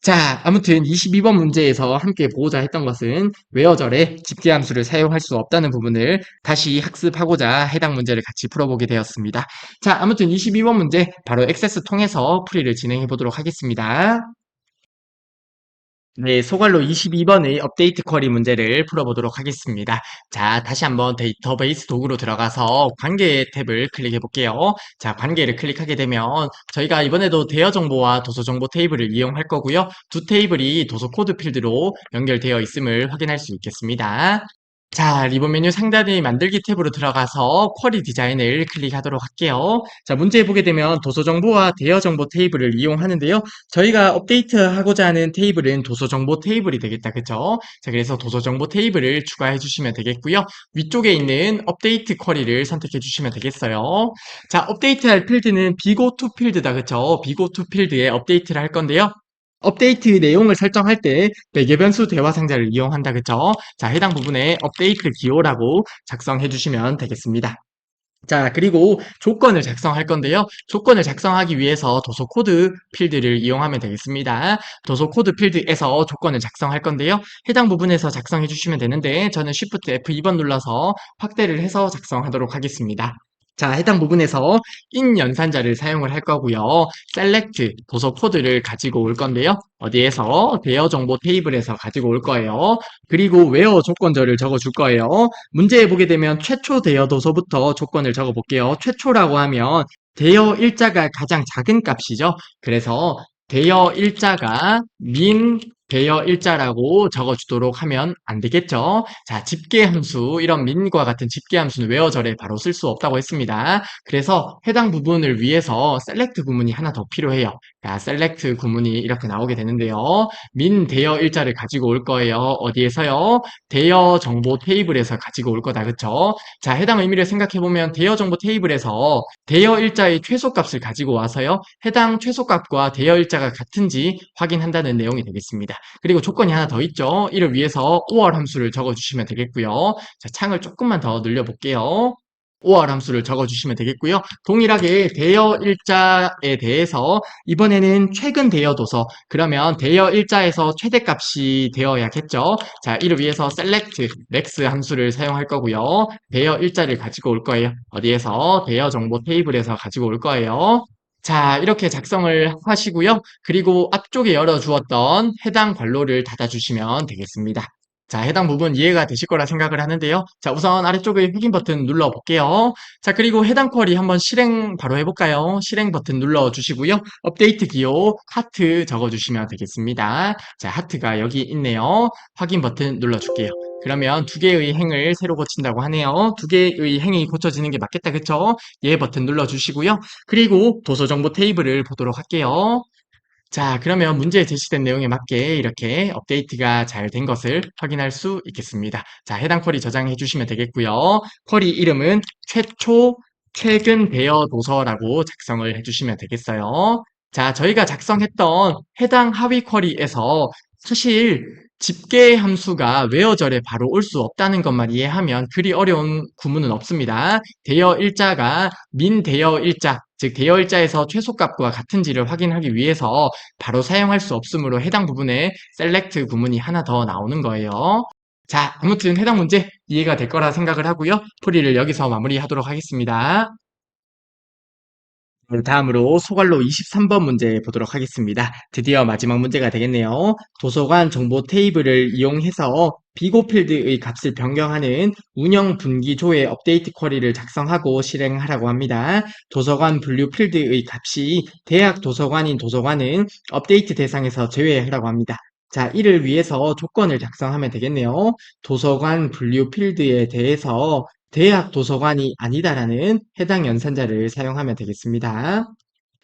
자, 아무튼 22번 문제에서 함께 보고자 했던 것은 웨어절에 집계함수를 사용할 수 없다는 부분을 다시 학습하고자 해당 문제를 같이 풀어보게 되었습니다. 자, 아무튼 22번 문제 바로 액세스 통해서 풀이를 진행해 보도록 하겠습니다. 네, 소갈로 22번의 업데이트 쿼리 문제를 풀어보도록 하겠습니다. 자, 다시 한번 데이터베이스 도구로 들어가서 관계 탭을 클릭해 볼게요. 자, 관계를 클릭하게 되면 저희가 이번에도 대여 정보와 도서 정보 테이블을 이용할 거고요. 두 테이블이 도서 코드 필드로 연결되어 있음을 확인할 수 있겠습니다. 자, 리본 메뉴 상단의 만들기 탭으로 들어가서 쿼리 디자인을 클릭하도록 할게요. 자, 문제 보게 되면 도서 정보와 대여 정보 테이블을 이용하는데요. 저희가 업데이트하고자 하는 테이블은 도서 정보 테이블이 되겠다. 그쵸? 자, 그래서 도서 정보 테이블을 추가해 주시면 되겠고요. 위쪽에 있는 업데이트 쿼리를 선택해 주시면 되겠어요. 자, 업데이트할 필드는 비고 투 필드다. 그쵸? 비고 투 필드에 업데이트를 할 건데요. 업데이트 내용을 설정할 때 매개 변수 대화 상자를 이용한다. 그쵸? 자, 해당 부분에 업데이트 기호라고 작성해 주시면 되겠습니다. 자, 그리고 조건을 작성할 건데요. 조건을 작성하기 위해서 도서 코드 필드를 이용하면 되겠습니다. 도서 코드 필드에서 조건을 작성할 건데요. 해당 부분에서 작성해 주시면 되는데 저는 Shift F2번 눌러서 확대를 해서 작성하도록 하겠습니다. 자, 해당 부분에서 in 연산자를 사용을 할 거고요. select 도서 코드를 가지고 올 건데요. 어디에서? 대여 정보 테이블에서 가지고 올 거예요. 그리고 where 조건절을 적어 줄 거예요. 문제에 보게 되면 최초 대여 도서부터 조건을 적어 볼게요. 최초라고 하면 대여 일자가 가장 작은 값이죠. 그래서 대여 일자가 min 대여 일자라고 적어주도록 하면 안 되겠죠? 자, 집계함수, 이런 민과 같은 집계함수는 where절에 바로 쓸 수 없다고 했습니다. 그래서 해당 부분을 위해서 select 구문이 하나 더 필요해요. 자, select 구문이 이렇게 나오게 되는데요. 민 대여 일자를 가지고 올 거예요. 어디에서요? 대여 정보 테이블에서 가지고 올 거다. 그쵸? 자, 해당 의미를 생각해보면 대여 정보 테이블에서 대여 일자의 최소값을 가지고 와서요. 해당 최소값과 대여 일자가 같은지 확인한다는 내용이 되겠습니다. 그리고 조건이 하나 더 있죠. 이를 위해서 or 함수를 적어주시면 되겠고요. 자, 창을 조금만 더 늘려볼게요. or 함수를 적어주시면 되겠고요. 동일하게 대여 일자에 대해서 이번에는 최근 대여 도서, 그러면 대여 일자에서 최대값이 되어야겠죠. 자, 이를 위해서 select max 함수를 사용할 거고요. 대여 일자를 가지고 올 거예요. 어디에서? 대여 정보 테이블에서 가지고 올 거예요. 자, 이렇게 작성을 하시고요. 그리고 앞쪽에 열어주었던 해당 괄호를 닫아주시면 되겠습니다. 자, 해당 부분 이해가 되실 거라 생각을 하는데요. 자, 우선 아래쪽에 확인 버튼 눌러볼게요. 자, 그리고 해당 쿼리 한번 실행 바로 해볼까요? 실행 버튼 눌러주시고요. 업데이트 기호 하트 적어주시면 되겠습니다. 자, 하트가 여기 있네요. 확인 버튼 눌러줄게요. 그러면 두 개의 행을 새로 고친다고 하네요. 두 개의 행이 고쳐지는 게 맞겠다, 그쵸? 예 버튼 눌러주시고요. 그리고 도서 정보 테이블을 보도록 할게요. 자, 그러면 문제에 제시된 내용에 맞게 이렇게 업데이트가 잘 된 것을 확인할 수 있겠습니다. 자, 해당 쿼리 저장해 주시면 되겠고요. 쿼리 이름은 최초 최근 대여 도서라고 작성을 해주시면 되겠어요. 자, 저희가 작성했던 해당 하위 쿼리에서 사실 집계 함수가 where절에 바로 올 수 없다는 것만 이해하면 그리 어려운 구문은 없습니다. 대여 일자가 민 대여 일자, 즉 대여 일자에서 최소값과 같은지를 확인하기 위해서 바로 사용할 수 없으므로 해당 부분에 select 구문이 하나 더 나오는 거예요. 자, 아무튼 해당 문제 이해가 될 거라 생각을 하고요. 풀이를 여기서 마무리하도록 하겠습니다. 네, 다음으로 소괄로 23번 문제 보도록 하겠습니다. 드디어 마지막 문제가 되겠네요. 도서관 정보 테이블을 이용해서 비고 필드의 값을 변경하는 운영 분기조회 업데이트 쿼리를 작성하고 실행하라고 합니다. 도서관 분류 필드의 값이 대학 도서관인 도서관은 업데이트 대상에서 제외하라고 합니다. 자, 이를 위해서 조건을 작성하면 되겠네요. 도서관 분류 필드에 대해서 대학 도서관이 아니다라는 해당 연산자를 사용하면 되겠습니다.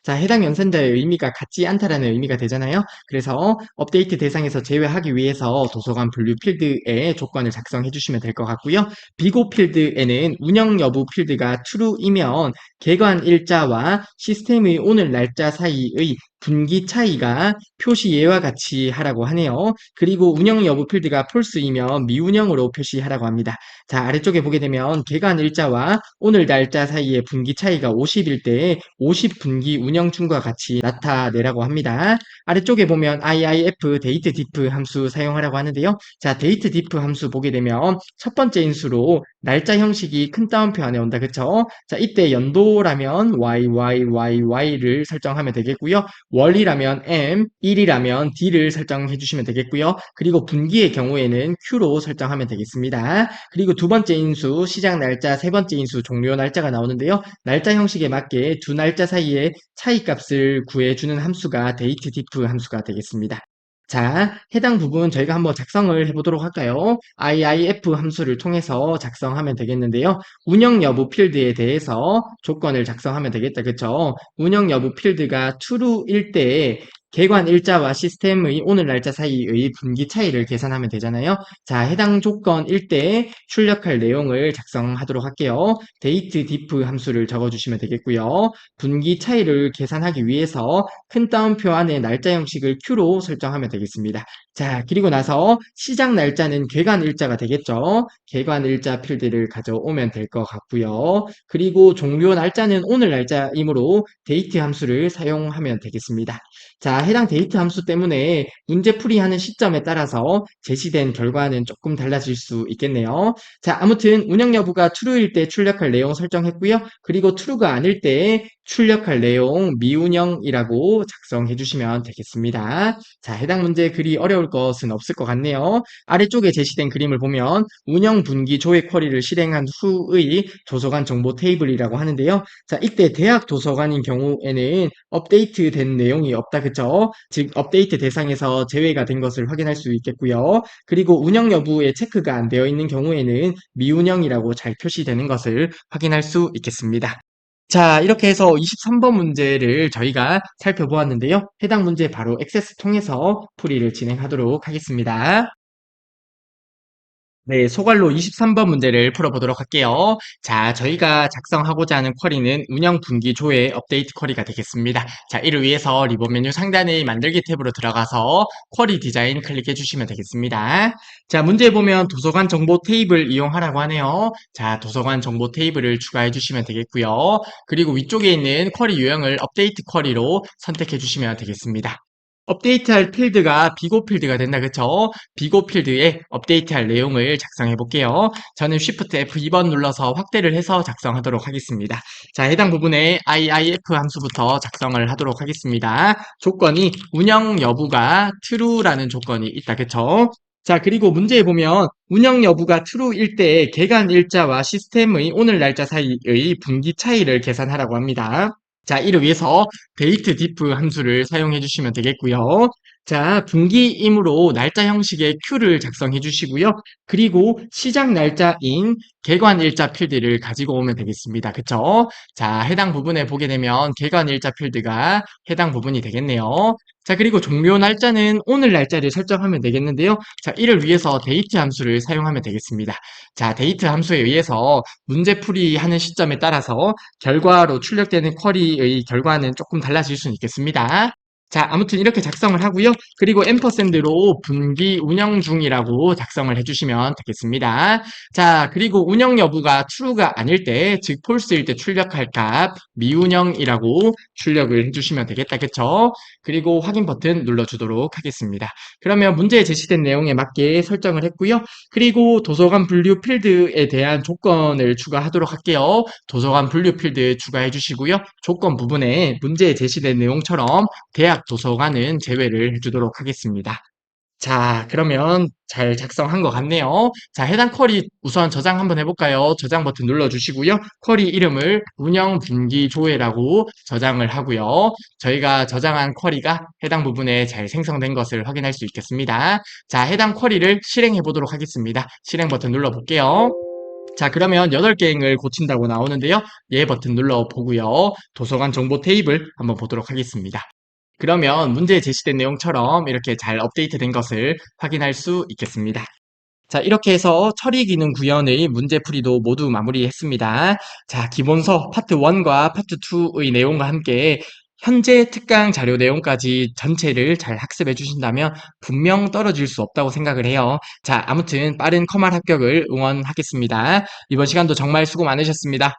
자, 해당 연산자의 의미가 같지 않다라는 의미가 되잖아요. 그래서 업데이트 대상에서 제외하기 위해서 도서관 분류 필드에 조건을 작성해 주시면 될 것 같고요. 비고 필드에는 운영 여부 필드가 true이면 개관 일자와 시스템의 오늘 날짜 사이의 분기 차이가 표시 예와 같이 하라고 하네요. 그리고 운영 여부 필드가 false이면 미운영으로 표시하라고 합니다. 자, 아래쪽에 보게 되면 개관 일자와 오늘 날짜 사이의 분기 차이가 50일 때 50분기 운영 중과 같이 나타내라고 합니다. 아래쪽에 보면 IIF date diff 함수 사용하라고 하는데요. 자, date diff 함수 보게 되면 첫 번째 인수로 날짜 형식이 큰 따옴표 안에 온다. 그쵸? 자, 이때 연도라면 YYYY를 설정하면 되겠고요. 월이라면 M, 일이라면 D를 설정해 주시면 되겠고요. 그리고 분기의 경우에는 Q로 설정하면 되겠습니다. 그리고 두 번째 인수 시작 날짜, 세 번째 인수 종료 날짜가 나오는데요. 날짜 형식에 맞게 두 날짜 사이의 차이 값을 구해주는 함수가 dateDiff 함수가 되겠습니다. 자, 해당 부분 저희가 한번 작성을 해보도록 할까요? IIF 함수를 통해서 작성하면 되겠는데요. 운영 여부 필드에 대해서 조건을 작성하면 되겠다. 그쵸? 운영 여부 필드가 true일 때 개관 일자와 시스템의 오늘 날짜 사이의 분기 차이를 계산하면 되잖아요. 자, 해당 조건일 때 출력할 내용을 작성하도록 할게요. date diff 함수를 적어주시면 되겠고요. 분기 차이를 계산하기 위해서 큰 따옴표 안에 날짜 형식을 Q로 설정하면 되겠습니다. 자, 그리고 나서 시작 날짜는 개관 일자가 되겠죠. 개관 일자 필드를 가져오면 될 것 같고요. 그리고 종료 날짜는 오늘 날짜이므로 date 함수를 사용하면 되겠습니다. 자, 해당 데이트 함수 때문에 문제 풀이하는 시점에 따라서 제시된 결과는 조금 달라질 수 있겠네요. 자, 아무튼 운영 여부가 true일 때 출력할 내용 설정했고요. 그리고 true가 아닐 때 출력할 내용 미운영이라고 작성해 주시면 되겠습니다. 자, 해당 문제 그리 어려울 것은 없을 것 같네요. 아래쪽에 제시된 그림을 보면 운영 분기 조회 쿼리를 실행한 후의 도서관 정보 테이블이라고 하는데요. 자, 이때 대학 도서관인 경우에는 업데이트된 내용이 없다, 그쵸? 즉, 업데이트 대상에서 제외가 된 것을 확인할 수 있겠고요. 그리고 운영 여부에 체크가 안 되어 있는 경우에는 미운영이라고 잘 표시되는 것을 확인할 수 있겠습니다. 자, 이렇게 해서 23번 문제를 저희가 살펴보았는데요. 해당 문제 바로 액세스 통해서 풀이를 진행하도록 하겠습니다. 네, 소괄로 23번 문제를 풀어보도록 할게요. 자, 저희가 작성하고자 하는 쿼리는 운영 분기 조회 업데이트 쿼리가 되겠습니다. 자, 이를 위해서 리본 메뉴 상단의 만들기 탭으로 들어가서 쿼리 디자인 클릭해 주시면 되겠습니다. 자, 문제 보면 도서관 정보 테이블 이용하라고 하네요. 자, 도서관 정보 테이블을 추가해 주시면 되겠고요. 그리고 위쪽에 있는 쿼리 유형을 업데이트 쿼리로 선택해 주시면 되겠습니다. 업데이트할 필드가 비고 필드가 된다, 그쵸? 비고 필드에 업데이트할 내용을 작성해 볼게요. 저는 Shift F2번 눌러서 확대를 해서 작성하도록 하겠습니다. 자, 해당 부분에 IIF 함수부터 작성을 하도록 하겠습니다. 조건이 운영 여부가 true라는 조건이 있다, 그쵸? 자, 그리고 문제에 보면 운영 여부가 true일 때 개간 일자와 시스템의 오늘 날짜 사이의 분기 차이를 계산하라고 합니다. 자, 이를 위해서 date diff 함수를 사용해 주시면 되겠고요. 자, 분기이므로 날짜 형식의 Q를 작성해 주시고요. 그리고 시작 날짜인 개관일자 필드를 가지고 오면 되겠습니다. 그쵸? 자, 해당 부분에 보게 되면 개관일자 필드가 해당 부분이 되겠네요. 자, 그리고 종료 날짜는 오늘 날짜를 설정하면 되겠는데요. 자, 이를 위해서 date 함수를 사용하면 되겠습니다. 자, date 함수에 의해서 문제풀이 하는 시점에 따라서 결과로 출력되는 쿼리의 결과는 조금 달라질 수는 있겠습니다. 자, 아무튼 이렇게 작성을 하고요. 그리고 앰퍼샌드로 분기 운영 중이라고 작성을 해주시면 되겠습니다. 자, 그리고 운영 여부가 true가 아닐 때, 즉 false일 때 출력할 값 미운영이라고 출력을 해주시면 되겠다, 그쵸? 그리고 확인 버튼 눌러주도록 하겠습니다. 그러면 문제에 제시된 내용에 맞게 설정을 했고요. 그리고 도서관 분류 필드에 대한 조건을 추가하도록 할게요. 도서관 분류 필드 추가해 주시고요. 조건 부분에 문제에 제시된 내용처럼 대학 도서관은 제외를 해주도록 하겠습니다. 자, 그러면 잘 작성한 것 같네요. 자, 해당 쿼리 우선 저장 한번 해볼까요? 저장 버튼 눌러주시고요. 쿼리 이름을 운영 분기 조회라고 저장을 하고요. 저희가 저장한 쿼리가 해당 부분에 잘 생성된 것을 확인할 수 있겠습니다. 자, 해당 쿼리를 실행해 보도록 하겠습니다. 실행 버튼 눌러볼게요. 자, 그러면 8개행을 고친다고 나오는데요. 예 버튼 눌러보고요. 도서관 정보 테이블 한번 보도록 하겠습니다. 그러면 문제에 제시된 내용처럼 이렇게 잘 업데이트된 것을 확인할 수 있겠습니다. 자, 이렇게 해서 처리 기능 구현의 문제풀이도 모두 마무리했습니다. 자, 기본서 파트 1과 파트 2의 내용과 함께 현재 특강 자료 내용까지 전체를 잘 학습해 주신다면 분명 떨어질 수 없다고 생각을 해요. 자, 아무튼 빠른 커말 합격을 응원하겠습니다. 이번 시간도 정말 수고 많으셨습니다.